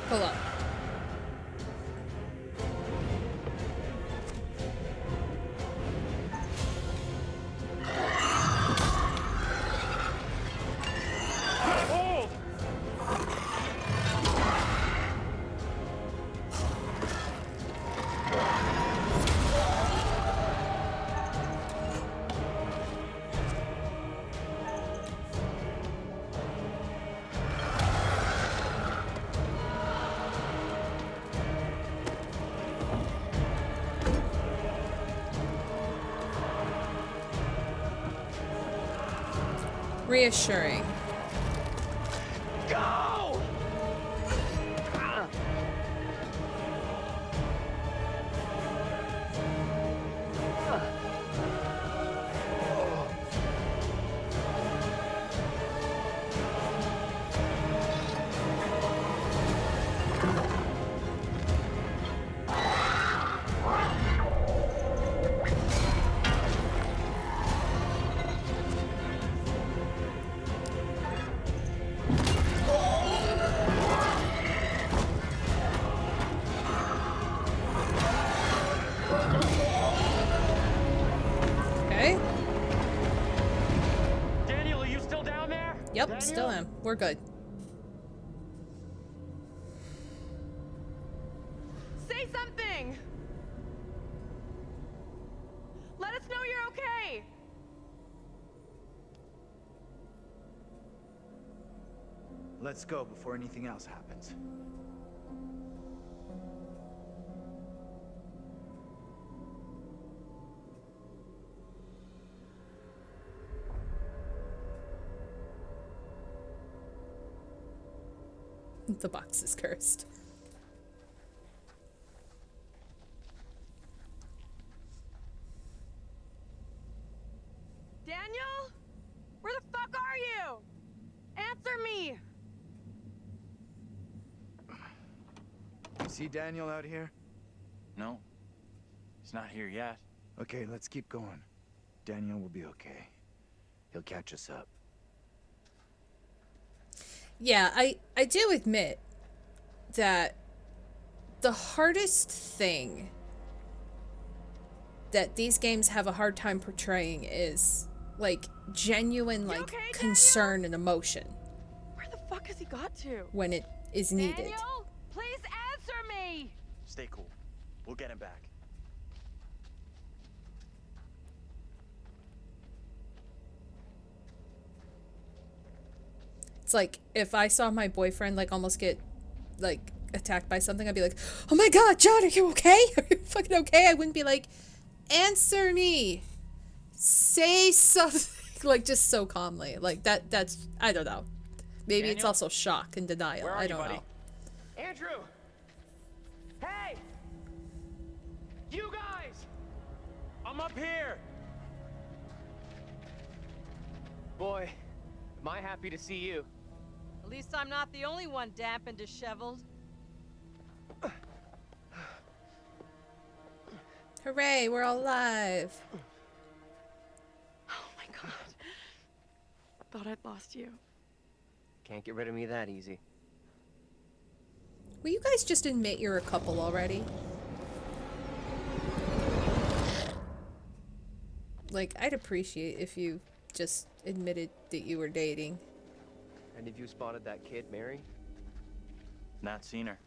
Pull up. Reassuring. Go! Okay. Daniel, are you still down there? Yep, Daniel? still am. We're good. Say something! Let us know you're okay! Let's go before anything else happens. The box is cursed. Daniel? Where the fuck are you? Answer me! You see Daniel out here? No. He's not here yet. Okay, let's keep going. Daniel will be okay. He'll catch us up. Yeah, I do admit that the hardest thing that these games have a hard time portraying is like genuine like okay, concern and emotion Where the fuck has he got to? when it is needed. Daniel, please answer me! Stay cool. We'll get him back. It's like if I saw my boyfriend like almost get like attacked by something, I'd be like, oh my god, John, are you okay? Are you fucking okay? I wouldn't be like, answer me. Say something. Like, just so calmly. Like, that's, I don't know. Maybe it's Daniel? also shock and denial. Where are I you, don't buddy? know. Andrew! Hey! You guys! I'm up here! Boy, am I happy to see you. At least I'm not the only one damp and disheveled. Hooray, we're all alive. Oh my god. Thought I'd lost you. Can't get rid of me that easy. Will you guys just admit you're a couple already? Like, I'd appreciate if you just admitted that you were dating. And have you spotted that kid, Mary? Not seen her.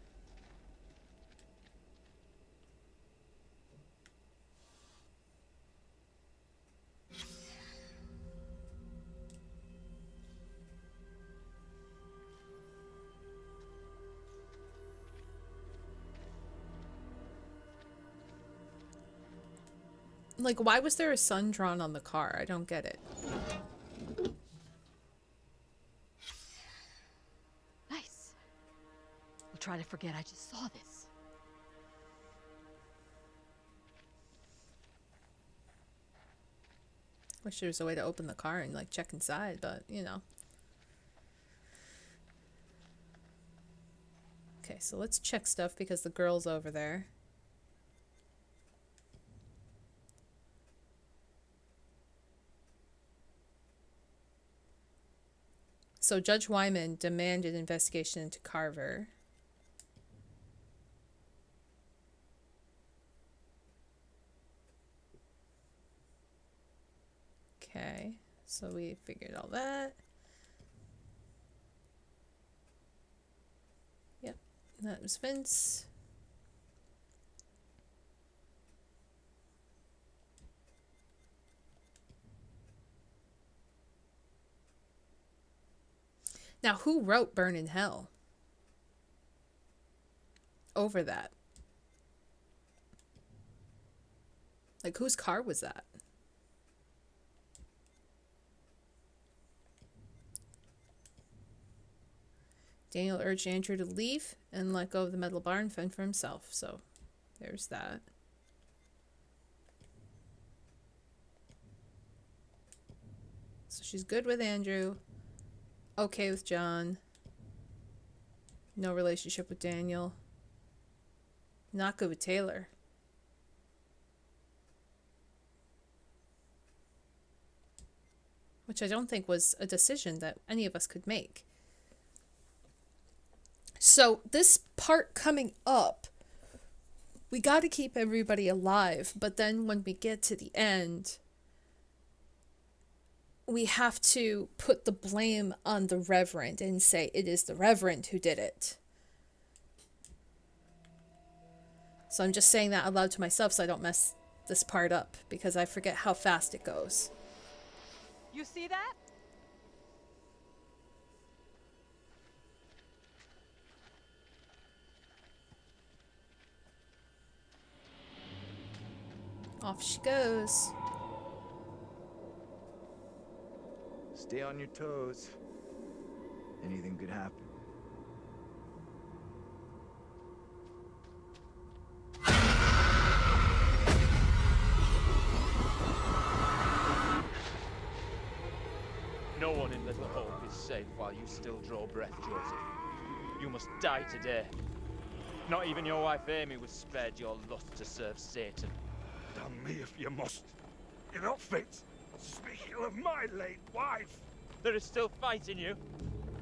Like, why was there a sun drawn on the car? I don't get it. Nice. We'll try to forget I just saw this. Wish there was a way to open the car and, like, check inside, but, you know. Okay, so let's check stuff because the girl's over there. So Judge Wyman demanded investigation into Carver. Okay, so we figured all that. Yep, that was Vince. Now, who wrote Burn in Hell? Over that. Like, whose car was that? Daniel urged Andrew to leave and let go of the metal bar and fend for himself. So, there's that. So she's good with Andrew. Okay with John. No relationship with Daniel. Not good with Taylor. Which I don't think was a decision that any of us could make. So this part coming up, we got to keep everybody alive. But then when we get to the end, we have to put the blame on the Reverend and say it is the Reverend who did it. So I'm just saying that aloud to myself so I don't mess this part up because I forget how fast it goes. You see that? Off she goes. Stay on your toes. Anything could happen. No one in Little Hope is safe while you still draw breath, Joseph. You must die today. Not even your wife Amy was spared your lust to serve Satan. Damn me if you must. You're not fit. Speaking of my late wife. There is still fight in you.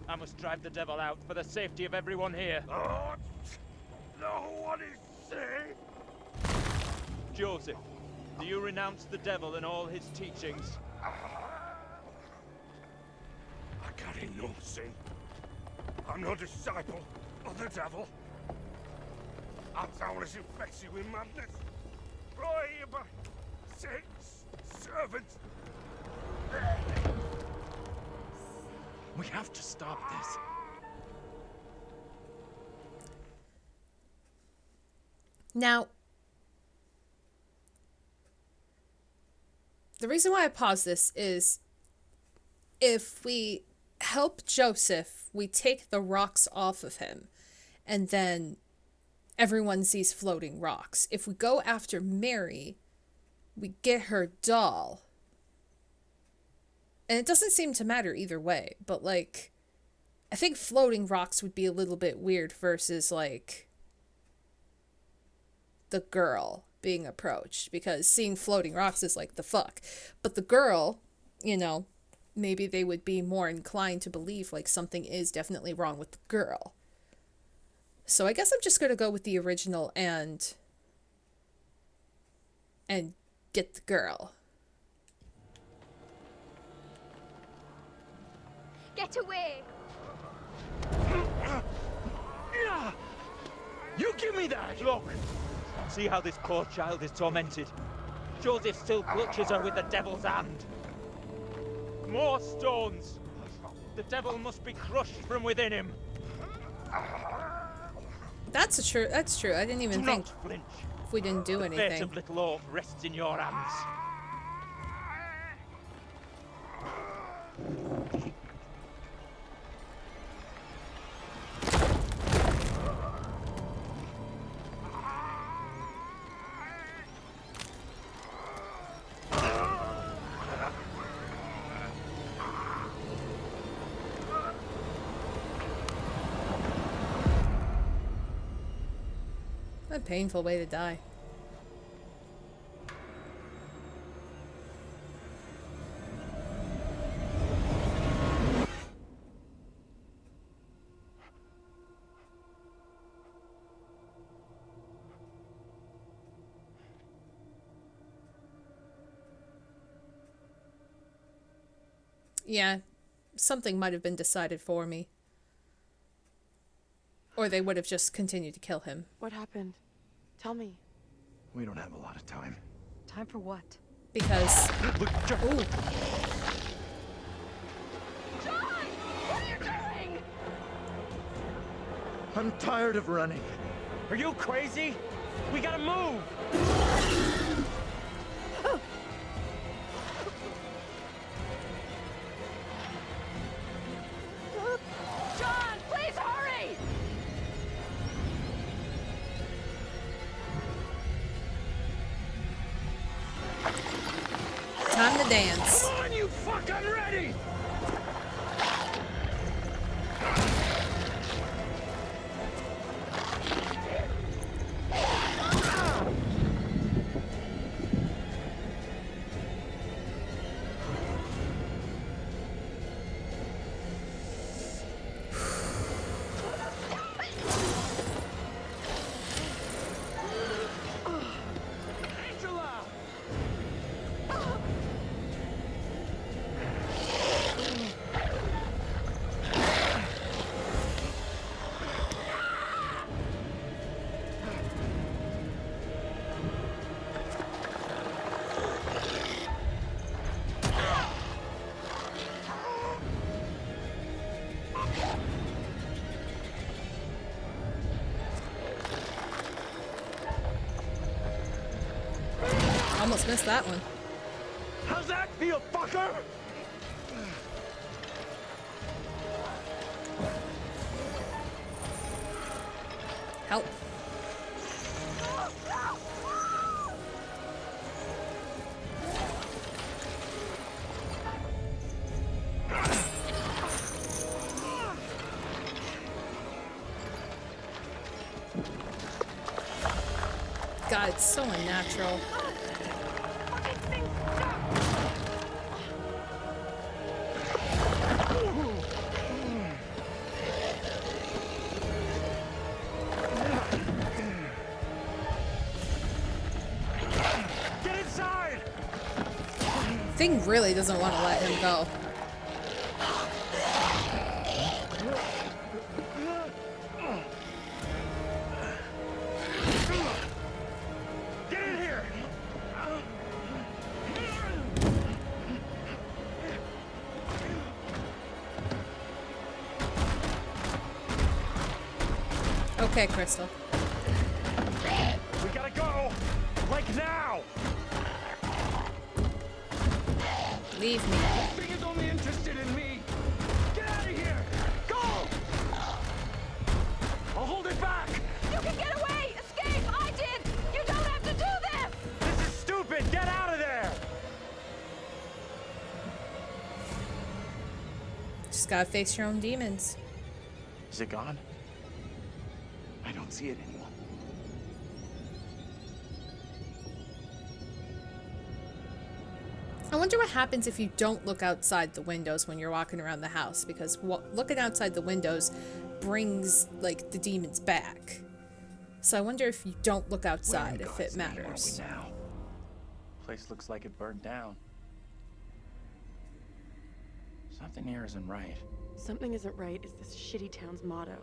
I must drive the devil out for the safety of everyone here. Oh, no one is safe. Joseph, do you renounce the devil and all his teachings? I carry no sin. I'm no disciple of the devil. Our town is infected with madness. Brought here by Satan's servants. We have to stop this. Now, the reason why I pause this is if we help Joseph, we take the rocks off of him, and then everyone sees floating rocks. If we go after Mary, we get her doll. And it doesn't seem to matter either way, but like, I think floating rocks would be a little bit weird versus like the girl being approached, because seeing floating rocks is like the fuck. But the girl, you know, maybe they would be more inclined to believe like something is definitely wrong with the girl. So I guess I'm just gonna go with the original and get the girl. Get away! You give me that! Look! See how this poor child is tormented. Joseph still clutches her with the devil's hand. More stones! The devil must be crushed from within him. That's true. I didn't even Do think not flinch. if we didn't do The fate anything. of little Orc rests in your hands. What a painful way to die. Yeah, something might have been decided for me. Or they would have just continued to kill him. What happened? Tell me. We don't have a lot of time. Time for what? Because... Look, ooh. John! What are you doing? I'm tired of running. Are you crazy? We gotta move! John, please hurry! Time to dance. Come on, you fuck! I'm ready! Almost missed that one. How's that feel, fucker? Help. God, it's so unnatural. Get inside! Thing really doesn't want to let him go. Get in here! Okay, Crystal. We Now! Leave me. This thing is only interested in me! Get out of here! Go! I'll hold it back! You can get away! Escape! I did! You don't have to do this! This is stupid! Get out of there! Just gotta face your own demons. Is it gone? I don't see it anymore. I wonder what happens if you don't look outside the windows when you're walking around the house, because looking outside the windows brings, like, the demons back. So I wonder if you don't look outside, if it matters. Now? Place looks like it burned down. Something here isn't right. Something isn't right is this shitty town's motto.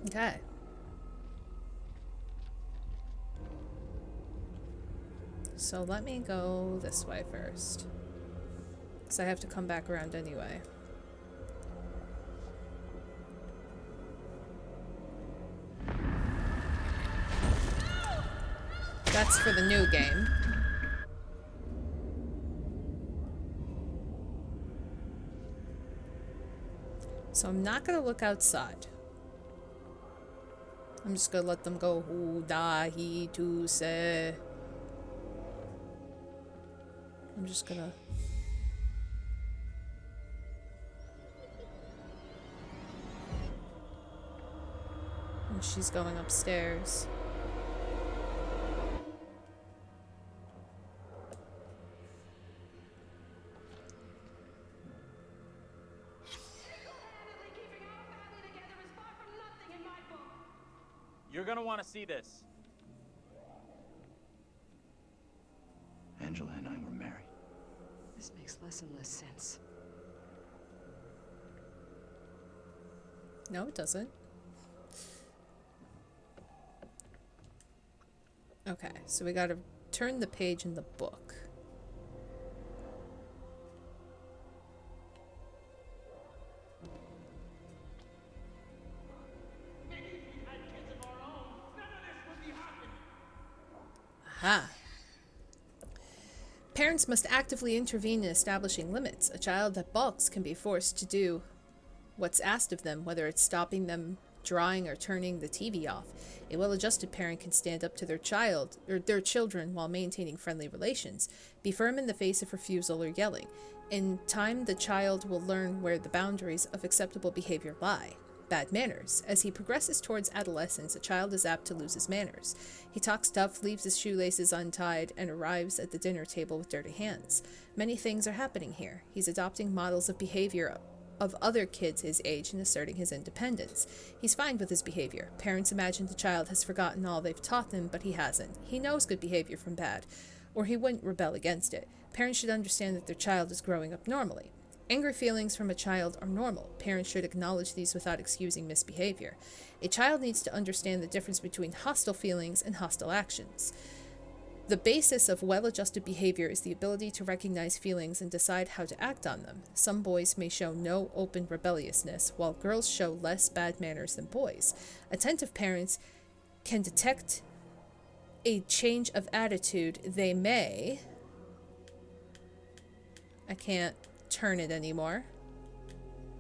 Okay. So let me go this way first, because I have to come back around anyway. That's for the new game. So I'm not gonna look outside. I'm just gonna let them go. Who da he to say. I'm just gonna. And she's going upstairs. You're gonna want to see this. Angela and I were married. This makes less and less sense. No, it doesn't. Okay, so we gotta turn the page in the book. Aha. Parents must actively intervene in establishing limits. A child that balks can be forced to do what's asked of them, whether it's stopping them drawing or turning the TV off. A well-adjusted parent can stand up to their child or their children while maintaining friendly relations. Be firm in the face of refusal or yelling. In time, the child will learn where the boundaries of acceptable behavior lie. Bad manners. As he progresses towards adolescence, a child is apt to lose his manners. He talks tough, leaves his shoelaces untied, and arrives at the dinner table with dirty hands. Many things are happening here. He's adopting models of behavior of other kids his age and asserting his independence. He's fine with his behavior. Parents imagine the child has forgotten all they've taught them, but he hasn't. He knows good behavior from bad, or he wouldn't rebel against it. Parents should understand that their child is growing up normally. Angry feelings from a child are normal. Parents should acknowledge these without excusing misbehavior. A child needs to understand the difference between hostile feelings and hostile actions. The basis of well-adjusted behavior is the ability to recognize feelings and decide how to act on them. Some boys may show no open rebelliousness, while girls show less bad manners than boys. Attentive parents can detect a change of attitude. They may... I can't turn it anymore.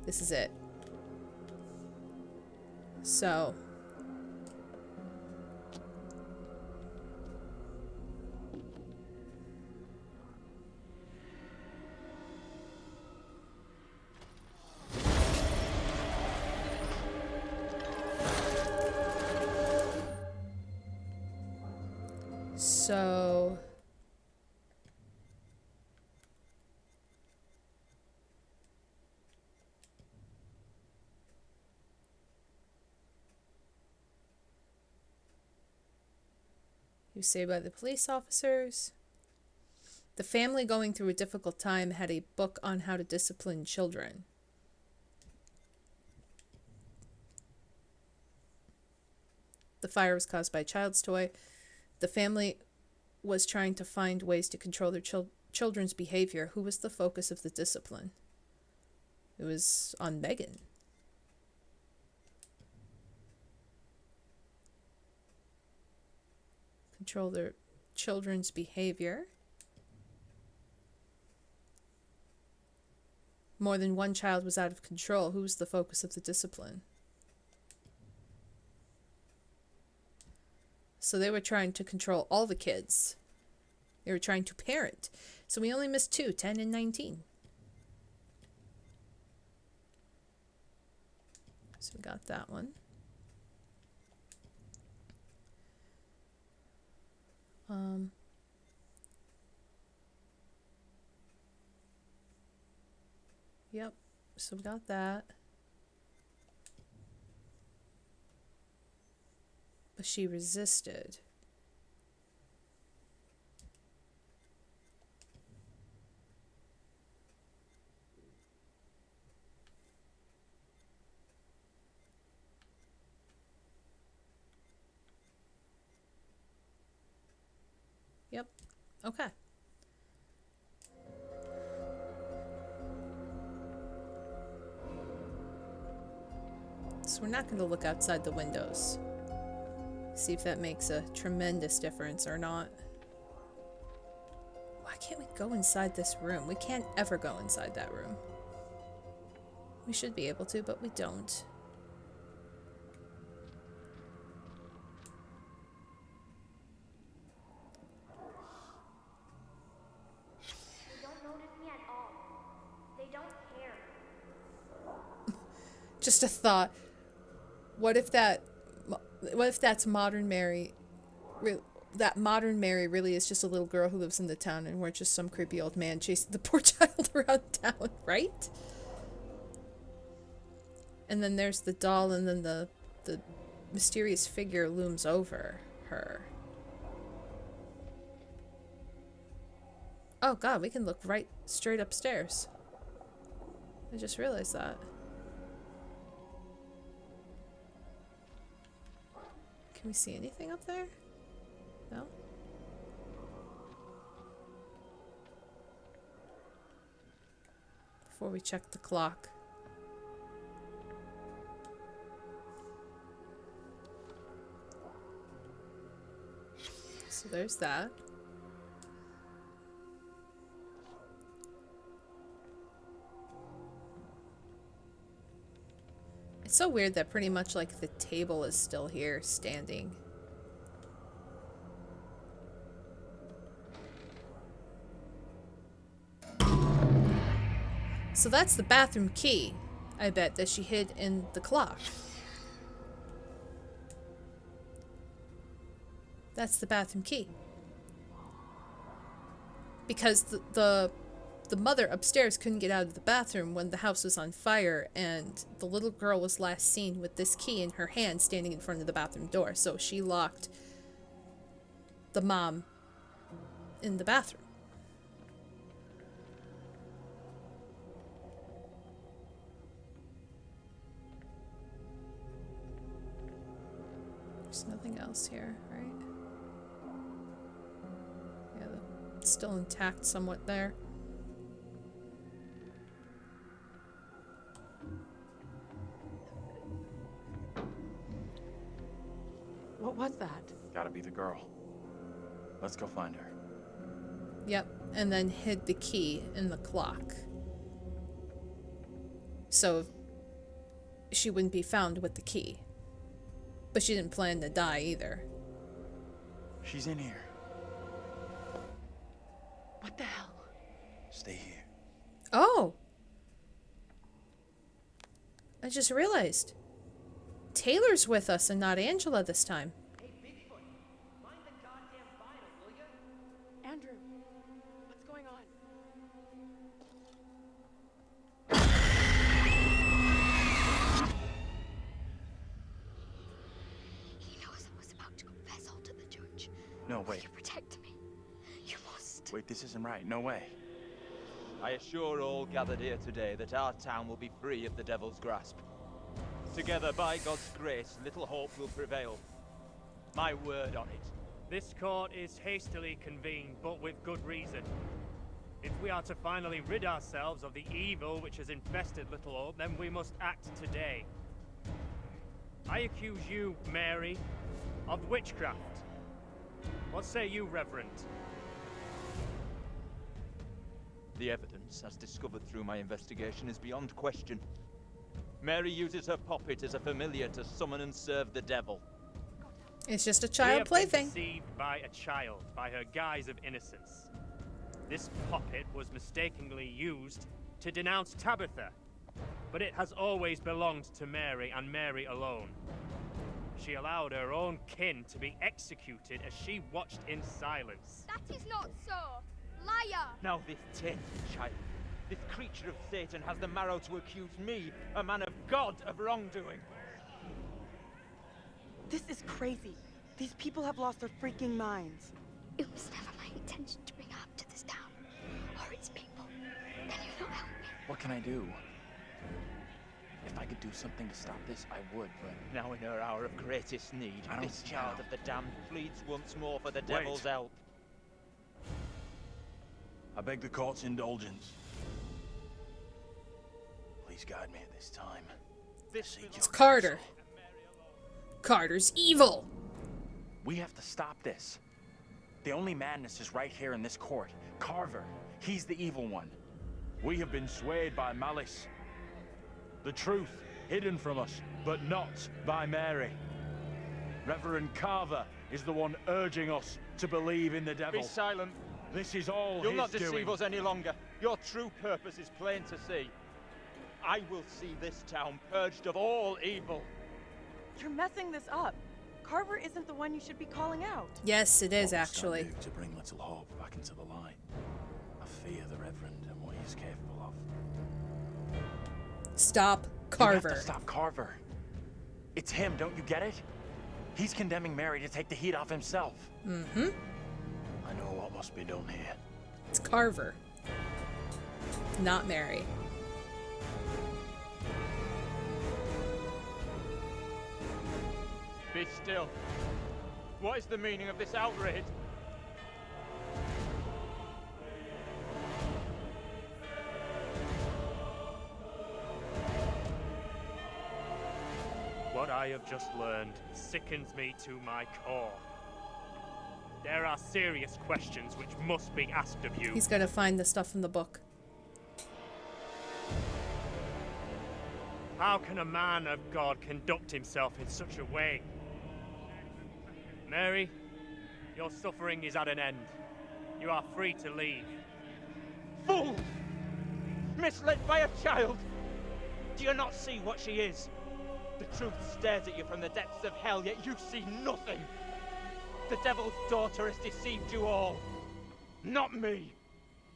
This is it. So... So... You say by the police officers. The family going through a difficult time had a book on how to discipline children. The fire was caused by a child's toy. The family was trying to find ways to control their children's behavior, who was the focus of the discipline? It was on Megan. Control their children's behavior. More than one child was out of control. Who was the focus of the discipline? So they were trying to control all the kids. They were trying to parent. So we only missed 2, 10 and 19. So we got that one. Yep, so we got that. But she resisted. Yep, okay. So we're not going to look outside the windows. See if that makes a tremendous difference or not. Why can't we go inside this room? We can't ever go inside that room. We should be able to, but we don't. They don't notice me at all. They don't care. Just a thought. What if that's modern Mary? That modern Mary really is just a little girl who lives in the town, and we're just some creepy old man chasing the poor child around town, right? And then there's the doll, and then the mysterious figure looms over her. Oh god, we can look right straight upstairs. I just realized that. Can we see anything up there? No? Before we check the clock. So there's that. It's so weird that pretty much like the table is still here, standing. So that's the bathroom key, I bet, that she hid in the clock. That's the bathroom key. Because the mother upstairs couldn't get out of the bathroom when the house was on fire, and the little girl was last seen with this key in her hand standing in front of the bathroom door. So she locked the mom in the bathroom. There's nothing else here, right? Yeah, it's still intact somewhat there. What was that? Gotta be the girl. Let's go find her. Yep, and then hid the key in the clock. So she wouldn't be found with the key. But she didn't plan to die either. She's in here. What the hell? Stay here. Oh! I just realized. Taylor's with us and not Angela this time. Andrew, what's going on? He knows I was about to confess all to the church. No, wait. You protect me. You must. Wait, this isn't right. No way. I assure all gathered here today that our town will be free of the devil's grasp. Together, by God's grace, little hope will prevail. My word on it. This court is hastily convened, but with good reason. If we are to finally rid ourselves of the evil which has infested Little Hope, then we must act today. I accuse you, Mary, of witchcraft. What say you, Reverend? The evidence, as discovered through my investigation, is beyond question. Mary uses her puppet as a familiar to summon and serve the devil. It's just a We child have plaything. been deceived by a child, by her guise of innocence. This puppet was mistakenly used to denounce Tabitha, but it has always belonged to Mary and Mary alone. She allowed her own kin to be executed as she watched in silence. That is not so. Liar! Now this tainted child, this creature of Satan, has the marrow to accuse me, a man of God, of wrongdoing. This is crazy. These people have lost their freaking minds. It was never my intention to bring harm to this town or its people. Can you not help me? What can I do? If I could do something to stop this, I would, but... Now in her hour of greatest need, I don't this child know. of the damned pleads once more for the devil's help. I beg the court's indulgence. Please guide me at this time. It's Carter. Carter's evil. We have to stop this. The only madness is right here in this court. Carver, he's the evil one. We have been swayed by malice. The truth hidden from us, but not by Mary. Reverend Carver is the one urging us to believe in the devil. Be silent. This is all You'll his not deceive doing. us any longer. Your true purpose is plain to see. I will see this town purged of all evil. You're messing this up. Carver isn't the one you should be calling out. Yes, it is What must I actually. do to bring Little Hope back into the light? I fear the Reverend and what he is capable of. Stop You Carver. have to stop Carver. It's him, don't you get it? He's condemning Mary to take the heat off himself. Mm-hmm. I know what must be done here. It's Carver. Not Mary. Be still. What is the meaning of this outrage? What I have just learned sickens me to my core. There are serious questions which must be asked of you. He's gonna find the stuff in the book. How can a man of God conduct himself in such a way? Mary, your suffering is at an end. You are free to leave. Fool! Misled by a child! Do you not see what she is? The truth stares at you from the depths of hell, yet you see nothing. The devil's daughter has deceived you all. Not me.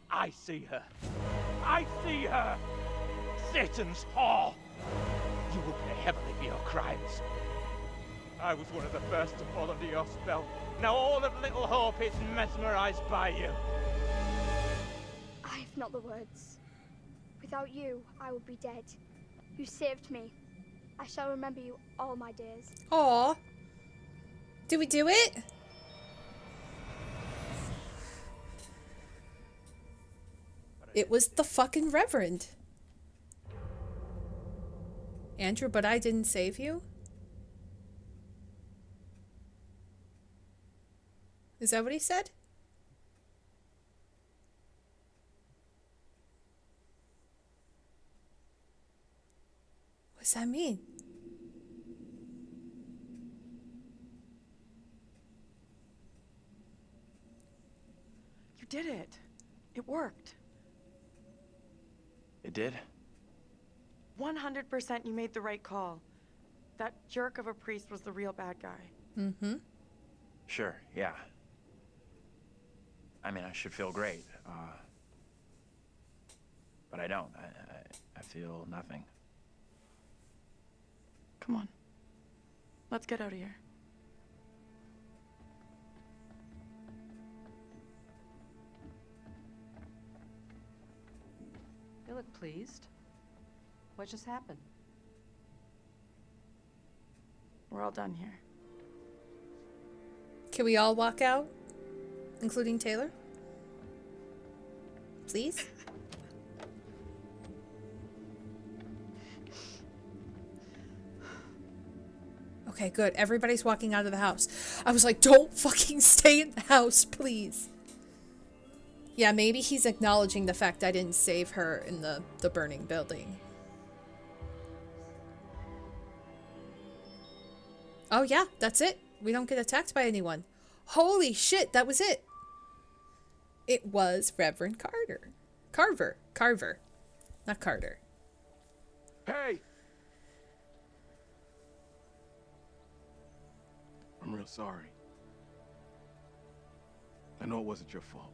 I see her. I see her! Satan's whore! You will pay heavily for your crimes. I was one of the first to fall under your spell. Now all of Little Hope is mesmerized by you. I have not the words. Without you, I would be dead. You saved me. I shall remember you all my days. Aw. Did we do it? It was the fucking Reverend. Andrew, but I didn't save you? Is that what he said? What does that mean? You did it. It worked. It did? 100% you made the right call. That jerk of a priest was the real bad guy. Mm-hmm. Sure, yeah. I mean, I should feel great. But I don't. I feel nothing. Come on. Let's get out of here. You look pleased. What just happened? We're all done here. Can we all walk out? Including Taylor? please? Okay, good. Everybody's walking out of the house. I was like, don't fucking stay in the house, please. Yeah, maybe he's acknowledging the fact I didn't save her in the burning building. Oh yeah, that's it. We don't get attacked by anyone. Holy shit, that was it. It was Reverend Carter. Carver. Not Carter. Hey! I'm real sorry. I know it wasn't your fault.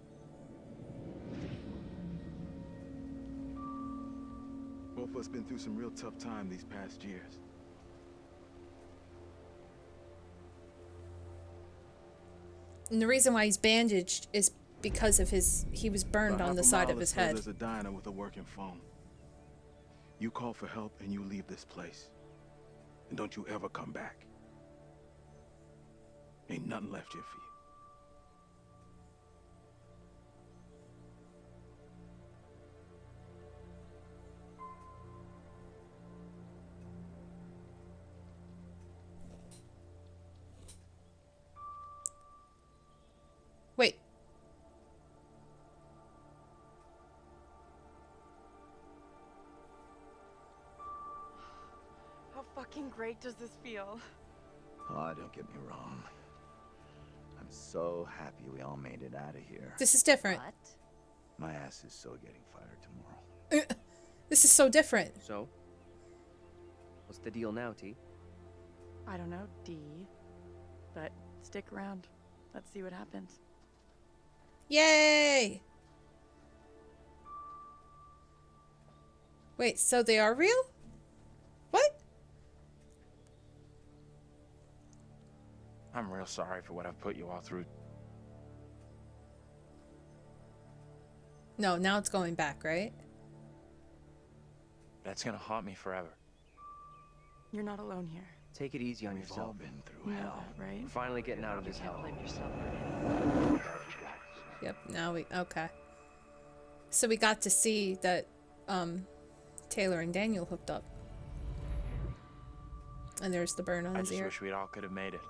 Both of us been through some real tough time these past years. And the reason why he's bandaged is because of he was burned About on the half a side mile of or his so, head. There's a diner with a working phone. You call for help and you leave this place. And don't you ever come back. Ain't nothing left here for you. Wait. How fucking great does this feel? Oh, don't get me wrong. I'm so happy we all made it out of here. This is different. My ass is so getting fired tomorrow. This is so different. So? What's the deal now, T? I don't know, D. But stick around. Let's see what happens. Yay! Wait, so they are real? What? I'm real sorry for what I've put you all through. No, now it's going back, right? That's gonna haunt me forever. You're not alone here. Take it easy on We've yourself. all been through You know hell. that, right? We're finally getting out of this hell. Yep, now okay. So we got to see that Taylor and Daniel hooked up. And there's the burn on I his just ear. wish we all could have made it.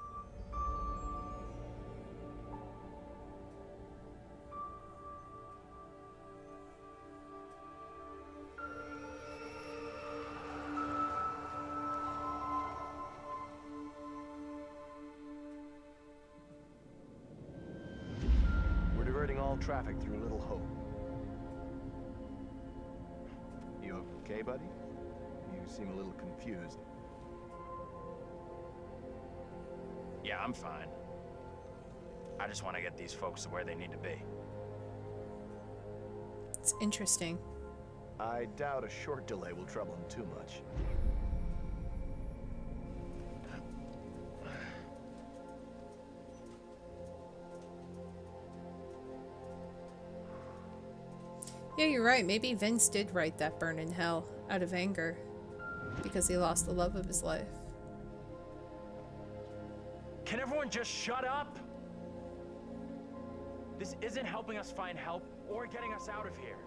We're diverting all traffic through Little Hope. You okay, buddy? You seem a little confused. Yeah, I'm fine. I just want to get these folks to where they need to be. It's interesting. I doubt a short delay will trouble him too much. Yeah, you're right. Maybe Vince did write that burn in hell out of anger because he lost the love of his life. Can everyone just shut up? This isn't helping us find help or getting us out of here.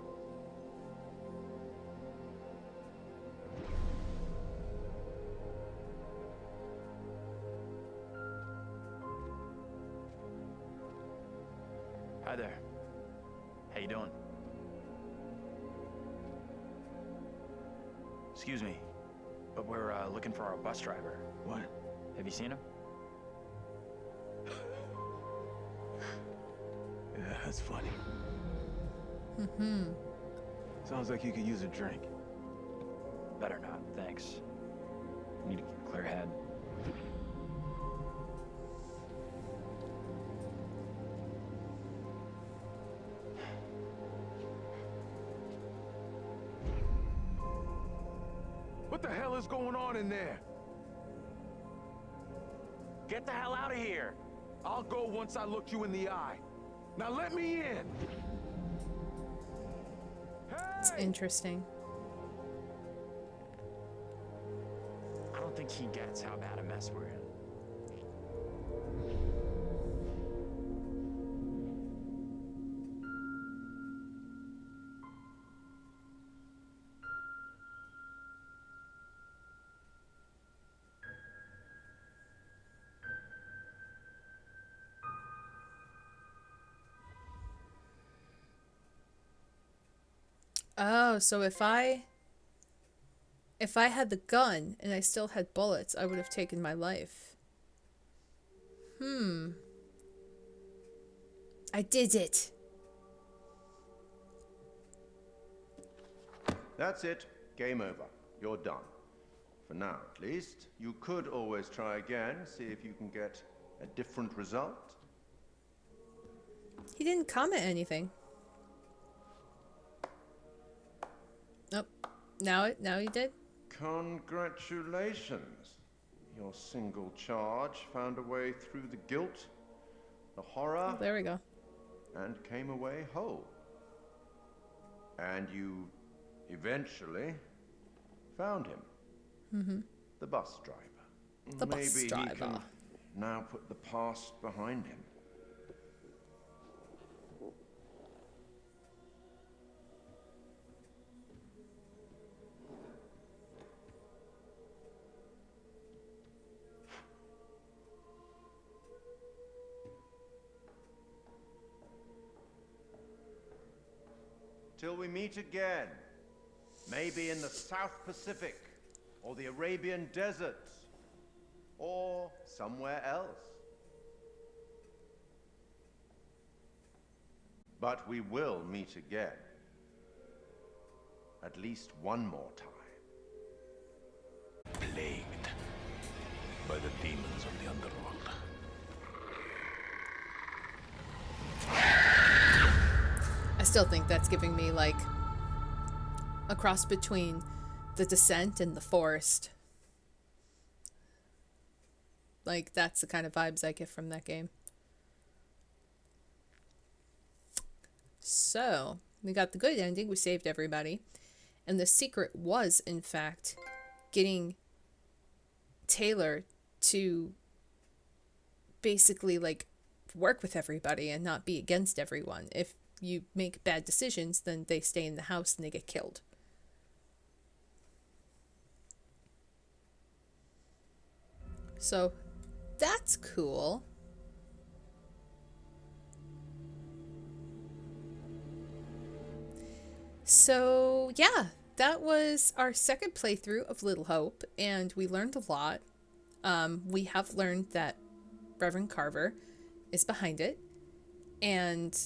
Hi there. How you doing? Excuse me, but we're looking for our bus driver. What? Have you seen him? Yeah, that's funny. Mm-hmm. Sounds like you could use a drink. Better not, thanks. Need to keep a clear head. What the hell is going on in there? Get the hell out of here! I'll go once I look you in the eye. Now let me in! It's interesting. I don't think he gets how bad a mess we're in. Oh, so if I had the gun and I still had bullets, I would have taken my life. I did it. That's it. Game over. You're done. For now, at least. You could always try again, see if you can get a different result. He didn't comment anything. Nope. Now he did. Congratulations. Your single charge found a way through the guilt, the horror, Oh, there we go. and came away whole. And you eventually found him. Mm-hmm. The bus driver. The Maybe bus he driver. can now put the past behind him. Till we meet again. Maybe in the South Pacific, or the Arabian deserts, or somewhere else. But we will meet again. At least one more time. Plagued by the demons of the underworld. I still think that's giving me like a cross between The Descent and The Forest. Like, that's the kind of vibes I get from that game. So, we got the good ending. We saved everybody. And the secret was, in fact, getting Taylor to basically, like, work with everybody and not be against everyone. If you make bad decisions, then they stay in the house and they get killed. So, that's cool. So, yeah, that was our second playthrough of Little Hope, and we learned a lot. We have learned that Reverend Carver is behind it, and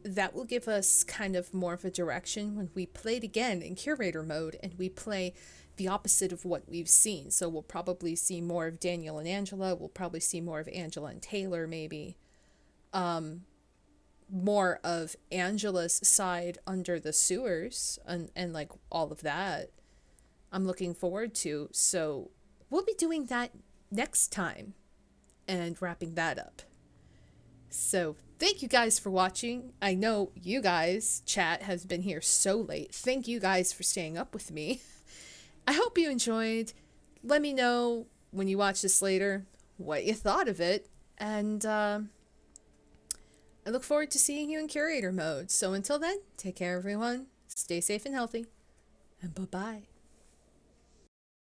that will give us kind of more of a direction when we play it again in curator mode and we play the opposite of what we've seen. So we'll probably see more of Daniel and Angela. We'll probably see more of Angela and Taylor, maybe. More of Angela's side under the sewers and like all of that. I'm looking forward to. So we'll be doing that next time and wrapping that up. So thank you guys for watching. I know you guys, chat, has been here so late. Thank you guys for staying up with me. I hope you enjoyed. Let me know when you watch this later what you thought of it. And I look forward to seeing you in curator mode. So until then, take care everyone. Stay safe and healthy. And bye-bye.